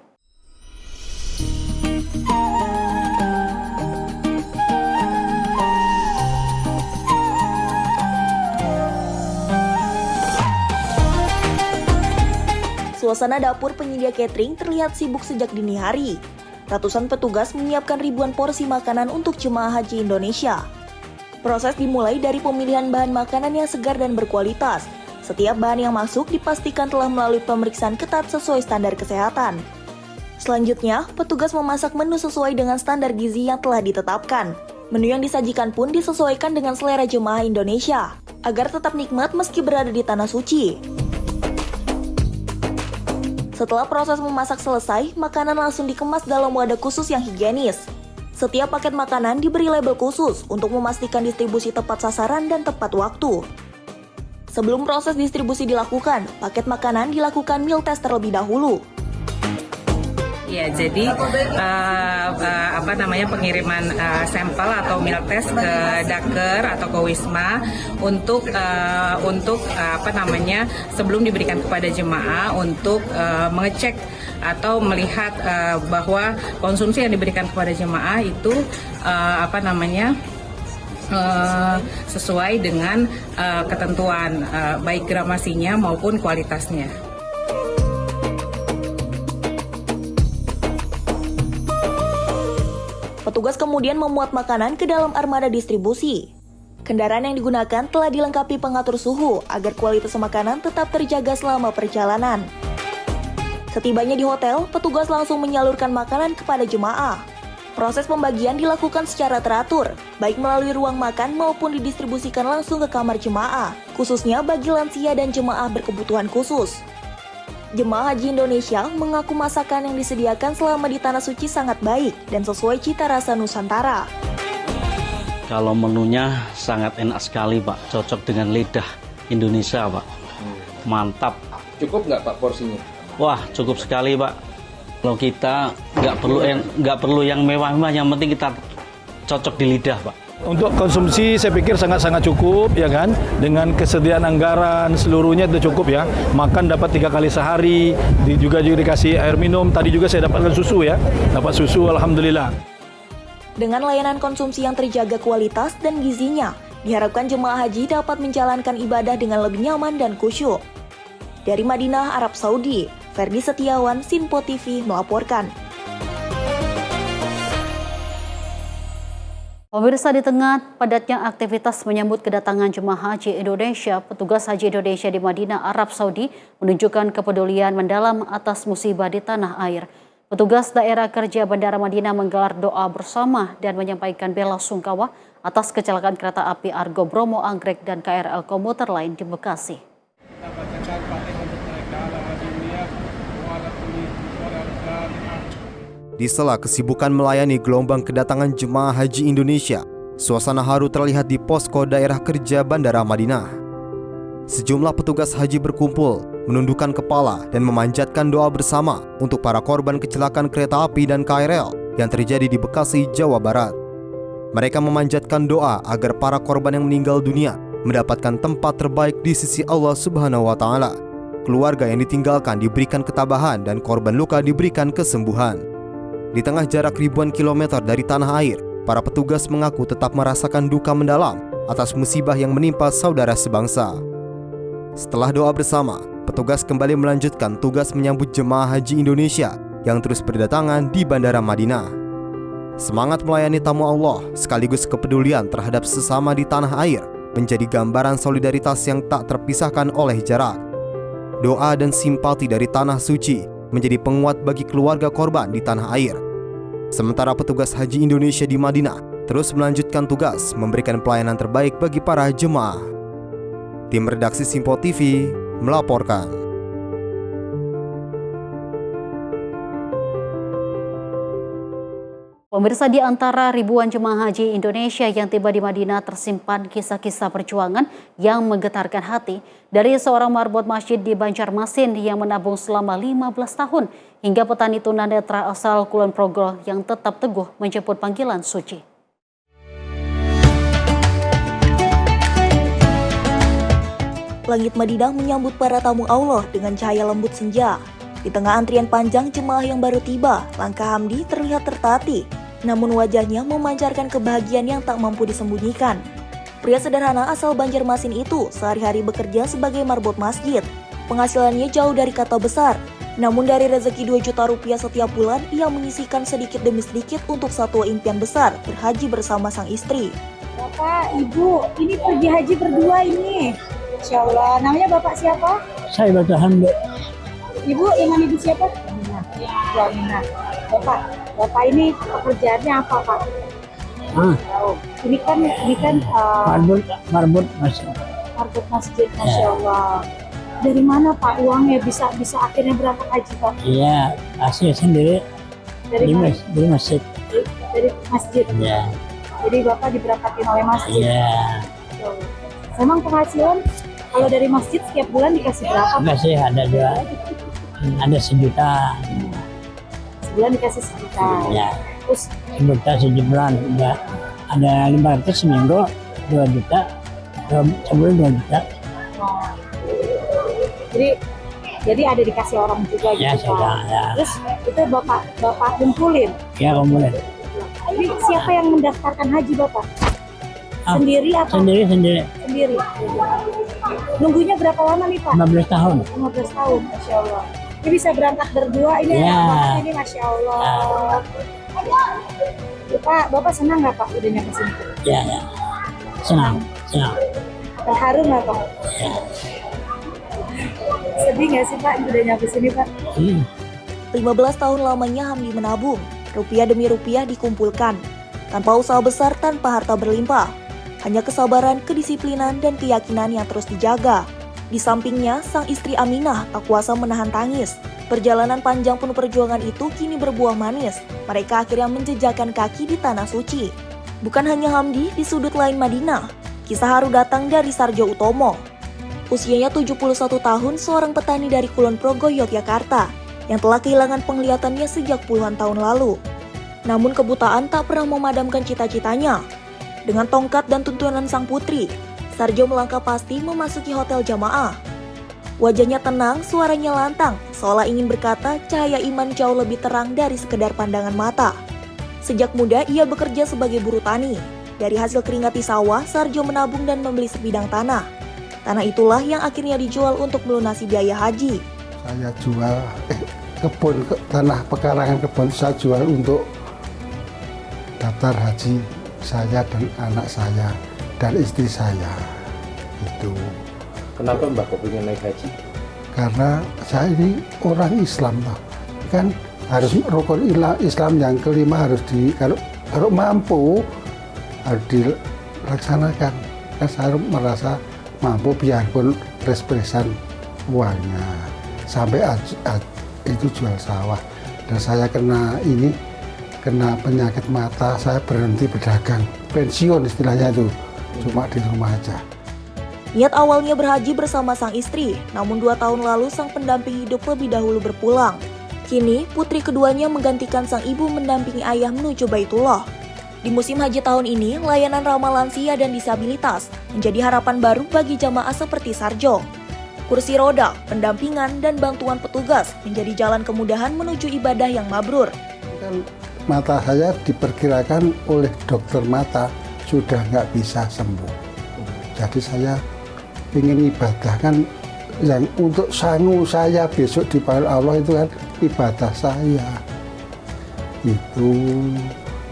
Suasana dapur penyedia catering terlihat sibuk sejak dini hari. Ratusan petugas menyiapkan ribuan porsi makanan untuk jemaah haji Indonesia. Proses dimulai dari pemilihan bahan makanan yang segar dan berkualitas. Setiap bahan yang masuk dipastikan telah melalui pemeriksaan ketat sesuai standar kesehatan. Selanjutnya, petugas memasak menu sesuai dengan standar gizi yang telah ditetapkan. Menu yang disajikan pun disesuaikan dengan selera jemaah Indonesia, agar tetap nikmat meski berada di tanah suci. Setelah proses memasak selesai, makanan langsung dikemas dalam wadah khusus yang higienis. Setiap paket makanan diberi label khusus untuk memastikan distribusi tepat sasaran dan tepat waktu. Sebelum proses distribusi dilakukan, paket makanan dilakukan meal test terlebih dahulu. Ya, jadi pengiriman sampel atau milk test ke Daker atau ke Wisma untuk sebelum diberikan kepada jemaah untuk mengecek atau melihat bahwa konsumsi yang diberikan kepada jemaah itu sesuai dengan ketentuan baik gramasinya maupun kualitasnya. Petugas kemudian memuat makanan ke dalam armada distribusi. Kendaraan yang digunakan telah dilengkapi pengatur suhu agar kualitas makanan tetap terjaga selama perjalanan. Setibanya di hotel, petugas langsung menyalurkan makanan kepada jemaah. Proses pembagian dilakukan secara teratur, baik melalui ruang makan maupun didistribusikan langsung ke kamar jemaah, khususnya bagi lansia dan jemaah berkebutuhan khusus. Jemaah Haji Indonesia mengaku masakan yang disediakan selama di Tanah Suci sangat baik dan sesuai cita rasa Nusantara. Kalau menunya sangat enak sekali, Pak. Cocok dengan lidah Indonesia, Pak. Mantap. Cukup nggak Pak porsinya? Wah, cukup sekali, Pak. Kalau kita nggak perlu yang mewah-mewah, yang penting kita cocok di lidah, Pak. Untuk konsumsi saya pikir sangat-sangat cukup, ya kan? Dengan kesediaan anggaran seluruhnya itu cukup ya. Makan dapat 3 kali sehari, juga dikasih air minum. Tadi juga saya dapatkan susu ya. Dapat susu, alhamdulillah. Dengan layanan konsumsi yang terjaga kualitas dan gizinya, diharapkan jemaah haji dapat menjalankan ibadah dengan lebih nyaman dan khusyuk. Dari Madinah, Arab Saudi, Ferdi Setiawan, Sinpo TV melaporkan. Pemirsa, di tengah padatnya aktivitas menyambut kedatangan jemaah haji Indonesia, petugas haji Indonesia di Madinah, Arab Saudi menunjukkan kepedulian mendalam atas musibah di tanah air. Petugas daerah kerja Bandara Madinah menggelar doa bersama dan menyampaikan bela sungkawa atas kecelakaan kereta api Argo Bromo Anggrek dan KRL komuter lain di Bekasi. Di sela kesibukan melayani gelombang kedatangan jemaah haji Indonesia, suasana haru terlihat di posko daerah kerja Bandara Madinah. Sejumlah petugas haji berkumpul, menundukkan kepala dan memanjatkan doa bersama untuk para korban kecelakaan kereta api dan KRL yang terjadi di Bekasi, Jawa Barat. Mereka memanjatkan doa agar para korban yang meninggal dunia mendapatkan tempat terbaik di sisi Allah Subhanahu wa Ta'ala. Keluarga yang ditinggalkan diberikan ketabahan dan korban luka diberikan kesembuhan. Di tengah jarak ribuan kilometer dari tanah air, para petugas mengaku tetap merasakan duka mendalam atas musibah yang menimpa saudara sebangsa. Setelah doa bersama, petugas kembali melanjutkan tugas menyambut jemaah haji Indonesia yang terus berdatangan di Bandara Madinah. Semangat melayani tamu Allah sekaligus kepedulian terhadap sesama di tanah air menjadi gambaran solidaritas yang tak terpisahkan oleh jarak. Doa dan simpati dari Tanah Suci menjadi penguat bagi keluarga korban di tanah air. Sementara petugas haji Indonesia di Madinah terus melanjutkan tugas memberikan pelayanan terbaik bagi para jemaah. Tim redaksi Sinpo TV melaporkan. Pemirsa, di antara ribuan jemaah haji Indonesia yang tiba di Madinah tersimpan kisah-kisah perjuangan yang menggetarkan hati. Dari seorang marbot masjid di Banjarmasin yang menabung selama 15 tahun hingga petani tunanetra asal Kulon Progo yang tetap teguh menjemput panggilan suci. Langit Madinah menyambut para tamu Allah dengan cahaya lembut senja. Di tengah antrian panjang jemaah yang baru tiba, langkah Hamdi terlihat tertatih. Namun wajahnya memancarkan kebahagiaan yang tak mampu disembunyikan. Pria sederhana asal Banjarmasin itu sehari-hari bekerja sebagai marbot masjid. Penghasilannya jauh dari kata besar. Namun dari rezeki 2 juta rupiah setiap bulan, ia menyisihkan sedikit demi sedikit untuk satu impian besar, berhaji bersama sang istri. Bapak, Ibu, ini pergi haji berdua ini. Insya Allah. Namanya Bapak siapa? Saya Bapak Hamdi. Ibu, Ibu siapa? Aminah. Bapak ini pekerjaannya apa, Pak? Ini kan marbot masjid. Marbot masjid, Masya Allah. Dari mana Pak uangnya bisa akhirnya berangkat haji, Pak? Iya, hasil sendiri di masjid. Dari masjid. Iya. Jadi Bapak diberangkatin oleh masjid. Iya. Memang penghasilan kalau dari masjid setiap bulan dikasih berapa? Enggak sih, ada 1 juta. 1 sebulan dikasih 1 juta. Ya. Terus 1 juta 7 bulan. Ada 500 seminggu, 2 juta. Sebulan 2 juta. oh. Jadi ada dikasih orang juga Ya, gitu sudah, Pak. ya. Terus itu Bapak kumpulin. Ya, kemudian. Jadi siapa yang mendaftarkan haji Bapak? Sendiri atau? Sendiri. Sendiri. Nunggunya berapa lama nih Pak? 15 tahun. 15 tahun, Masya Allah. Ini bisa berangkat berdua, ini Ya. enak banget ini, Masya Allah. Bapak senang nggak Pak udah nyampe sini? Ya. Senang. Terharu nggak Pak? Ya. Sedih nggak sih Pak udah nyampe sini Pak? 15 tahun lamanya Hamdi menabung, rupiah demi rupiah dikumpulkan. Tanpa usaha besar, tanpa harta berlimpah. Hanya kesabaran, kedisiplinan, dan keyakinan yang terus dijaga. Di sampingnya, sang istri Aminah tak kuasa menahan tangis. Perjalanan panjang penuh perjuangan itu kini berbuah manis. Mereka akhirnya menjejakkan kaki di Tanah Suci. Bukan hanya Hamdi, di sudut lain Madinah, kisah haru datang dari Sarjo Utomo. Usianya 71 tahun, seorang petani dari Kulon Progo, Yogyakarta, yang telah kehilangan penglihatannya sejak puluhan tahun lalu. Namun kebutaan tak pernah memadamkan cita-citanya. Dengan tongkat dan tuntunan sang putri, Sarjo melangkah pasti memasuki hotel jamaah. Wajahnya tenang, suaranya lantang, seolah ingin berkata cahaya iman jauh lebih terang dari sekedar pandangan mata. Sejak muda ia bekerja sebagai buruh tani. Dari hasil keringat di sawah, Sarjo menabung dan membeli sebidang tanah. Tanah itulah yang akhirnya dijual untuk melunasi biaya haji. Saya jual kebun, tanah pekarangan kebun saya jual untuk daftar haji saya dan anak saya dan istri saya. Itu. Kenapa Mbak kok pengen naik haji? Karena saya ini orang Islam toh. Kan harus rukun Islam yang kelima harus kalau mampu harus dilaksanakan. Kan saya merasa mampu biarpun res-resan uangnya. Sampai itu jual sawah. Dan saya kena penyakit mata, saya berhenti berdagang. Pensiun istilahnya itu, cuma di rumah aja. Niat awalnya berhaji bersama sang istri, namun 2 tahun lalu sang pendamping hidup lebih dahulu berpulang. Kini, putri keduanya menggantikan sang ibu mendampingi ayah menuju Baitullah. Di musim haji tahun ini, layanan ramah lansia dan disabilitas menjadi harapan baru bagi jamaah seperti Sarjo. Kursi roda, pendampingan, dan bantuan petugas menjadi jalan kemudahan menuju ibadah yang mabrur. Mata saya diperkirakan oleh dokter mata sudah nggak bisa sembuh. Jadi saya ingin ibadah kan yang untuk sangu saya besok dipanggil Allah itu kan ibadah saya. Itu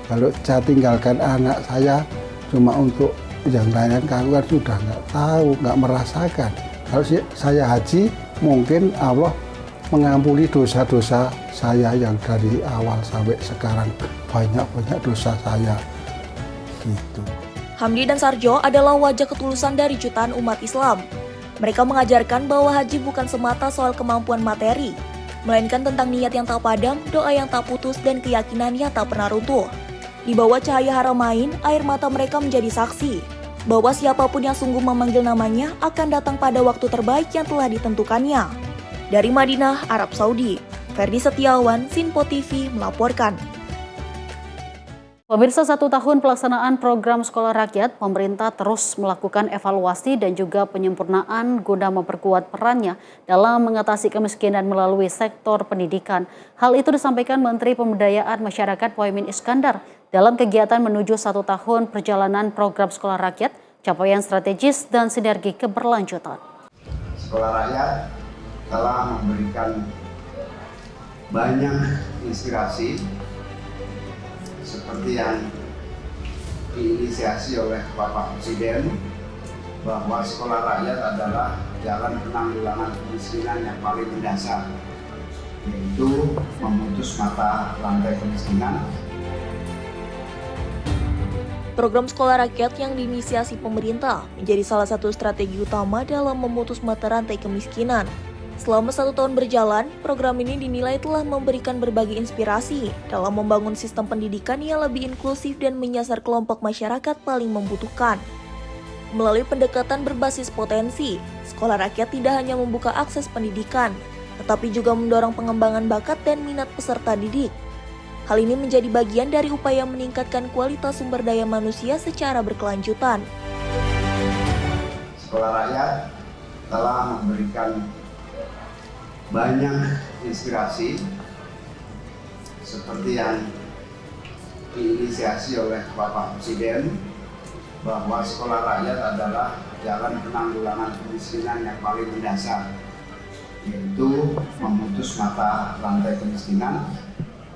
kalau saya tinggalkan anak saya cuma untuk yang lain kan sudah nggak tahu, nggak merasakan. Kalau saya haji mungkin Allah mengampuni dosa-dosa saya yang dari awal sampai sekarang banyak dosa saya gitu. Hamdi dan Sarjo adalah wajah ketulusan dari jutaan umat Islam. Mereka mengajarkan bahwa haji bukan semata soal kemampuan materi, melainkan tentang niat yang tak padam, doa yang tak putus, dan keyakinan yang tak pernah runtuh. Di bawah cahaya haramain, air mata mereka menjadi saksi bahwa siapapun yang sungguh memanggil namanya akan datang pada waktu terbaik yang telah ditentukannya. Dari Madinah, Arab Saudi, Ferdi Setiawan, Sinpo TV melaporkan. Pemirsa, 1 tahun pelaksanaan program Sekolah Rakyat, pemerintah terus melakukan evaluasi dan juga penyempurnaan guna memperkuat perannya dalam mengatasi kemiskinan melalui sektor pendidikan. Hal itu disampaikan Menteri Pemberdayaan Masyarakat Muhaimin Iskandar dalam kegiatan menuju 1 tahun perjalanan program Sekolah Rakyat, capaian strategis dan sinergi keberlanjutan. Sekolah Rakyat telah memberikan banyak inspirasi seperti yang diinisiasi oleh Bapak Presiden bahwa sekolah rakyat adalah jalan penanggulangan kemiskinan yang paling mendasar, yaitu memutus mata rantai kemiskinan. Program Sekolah Rakyat yang diinisiasi pemerintah menjadi salah satu strategi utama dalam memutus mata rantai kemiskinan. Selama 1 tahun berjalan, program ini dinilai telah memberikan berbagai inspirasi dalam membangun sistem pendidikan yang lebih inklusif dan menyasar kelompok masyarakat paling membutuhkan. Melalui pendekatan berbasis potensi, Sekolah Rakyat tidak hanya membuka akses pendidikan, tetapi juga mendorong pengembangan bakat dan minat peserta didik. Hal ini menjadi bagian dari upaya meningkatkan kualitas sumber daya manusia secara berkelanjutan. Sekolah Rakyat telah memberikan banyak inspirasi seperti yang diinisiasi oleh Bapak Presiden, bahwa sekolah rakyat adalah jalan penanggulangan kemiskinan yang paling mendasar, yaitu memutus mata rantai kemiskinan.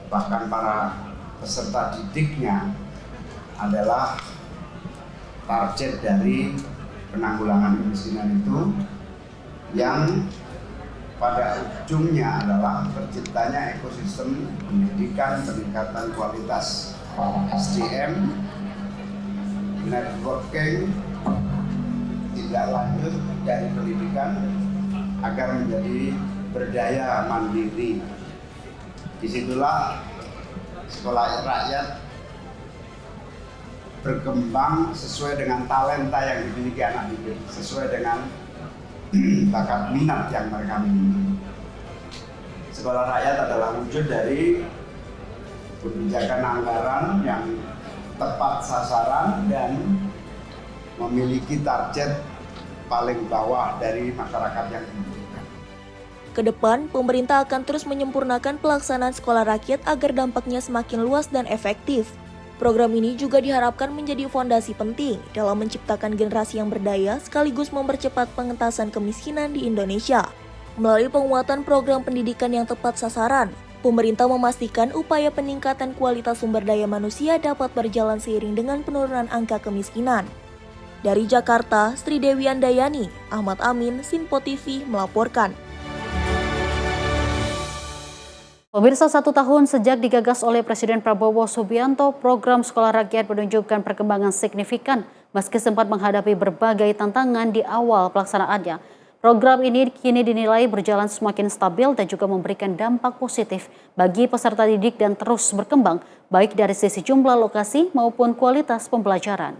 Bahkan para peserta didiknya adalah target dari penanggulangan kemiskinan itu, yang pada ujungnya adalah terciptanya ekosistem pendidikan, peningkatan kualitas SDM, networking, tindak lanjut dari pendidikan agar menjadi berdaya mandiri. Disitulah sekolah rakyat berkembang sesuai dengan talenta yang dimiliki anak didik, sesuai dengan bakat minat yang mereka miliki. Sekolah rakyat adalah wujud dari kebijakan anggaran yang tepat sasaran dan memiliki target paling bawah dari masyarakat yang membutuhkan. Kedepan, pemerintah akan terus menyempurnakan pelaksanaan sekolah rakyat agar dampaknya semakin luas dan efektif. Program ini juga diharapkan menjadi fondasi penting dalam menciptakan generasi yang berdaya sekaligus mempercepat pengentasan kemiskinan di Indonesia. Melalui penguatan program pendidikan yang tepat sasaran, pemerintah memastikan upaya peningkatan kualitas sumber daya manusia dapat berjalan seiring dengan penurunan angka kemiskinan. Dari Jakarta, Sri Dewi Andayani, Ahmad Amin, Sinpo TV melaporkan. Pemirsa, 1 tahun sejak digagas oleh Presiden Prabowo Subianto, program Sekolah Rakyat menunjukkan perkembangan signifikan meski sempat menghadapi berbagai tantangan di awal pelaksanaannya. Program ini kini dinilai berjalan semakin stabil dan juga memberikan dampak positif bagi peserta didik dan terus berkembang, baik dari sisi jumlah lokasi maupun kualitas pembelajaran.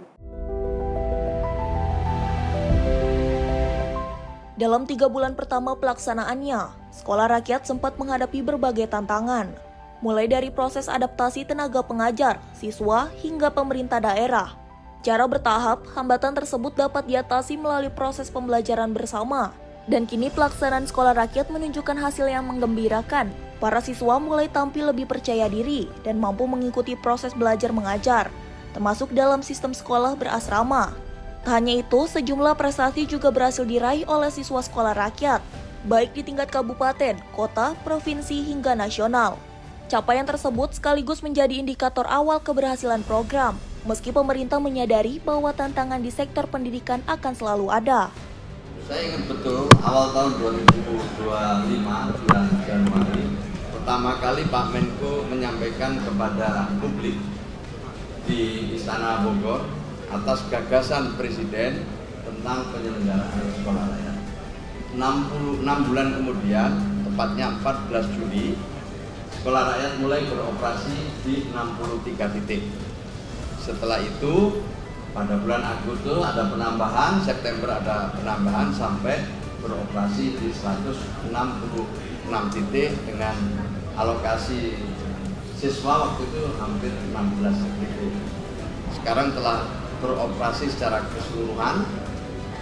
Dalam 3 bulan pertama pelaksanaannya, Sekolah Rakyat sempat menghadapi berbagai tantangan, mulai dari proses adaptasi tenaga pengajar, siswa, hingga pemerintah daerah. Secara bertahap, hambatan tersebut dapat diatasi melalui proses pembelajaran bersama, dan kini pelaksanaan Sekolah Rakyat menunjukkan hasil yang menggembirakan. Para siswa mulai tampil lebih percaya diri dan mampu mengikuti proses belajar mengajar, termasuk dalam sistem sekolah berasrama. Tak hanya itu, sejumlah prestasi juga berhasil diraih oleh siswa Sekolah Rakyat, baik di tingkat kabupaten, kota, provinsi, hingga nasional. Capaian tersebut sekaligus menjadi indikator awal keberhasilan program, meski pemerintah menyadari bahwa tantangan di sektor pendidikan akan selalu ada. Saya ingat betul awal tahun 2025, bulan Januari, pertama kali Pak Menko menyampaikan kepada publik di Istana Bogor atas gagasan Presiden tentang penyelenggaraan sekolah rakyat. 66 bulan kemudian, tepatnya 14 Juli, sekolah rakyat mulai beroperasi di 63 titik. Setelah itu, pada bulan Agustus ada penambahan, September ada penambahan sampai beroperasi di 166 titik dengan alokasi siswa waktu itu hampir 16 titik. Sekarang telah beroperasi secara keseluruhan,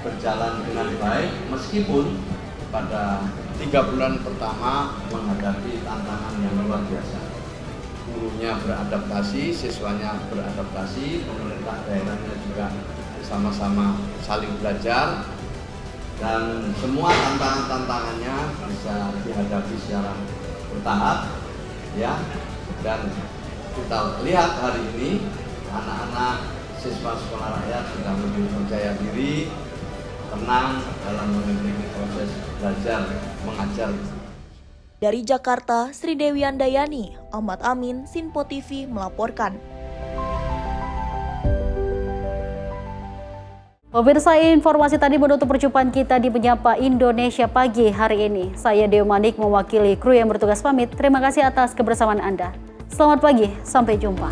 berjalan dengan baik meskipun pada 3 bulan pertama menghadapi tantangan yang luar biasa. Gurunya beradaptasi, siswanya beradaptasi, pemerintah daerahnya juga sama-sama saling belajar, dan semua tantangan-tantangannya bisa dihadapi secara bertahap, ya. Dan kita lihat hari ini anak-anak siswa sekolah rakyat sudah lebih percaya diri, tenang dalam mengikuti proses belajar mengajar. Dari Jakarta, Sri Dewi Andayani, Ahmad Amin, Sinpo TV melaporkan. Pemirsa, informasi tadi menutup perjumpaan kita di Menyapa Indonesia Pagi hari ini. Saya Dewi Manik mewakili kru yang bertugas pamit. Terima kasih atas kebersamaan Anda. Selamat pagi, sampai jumpa.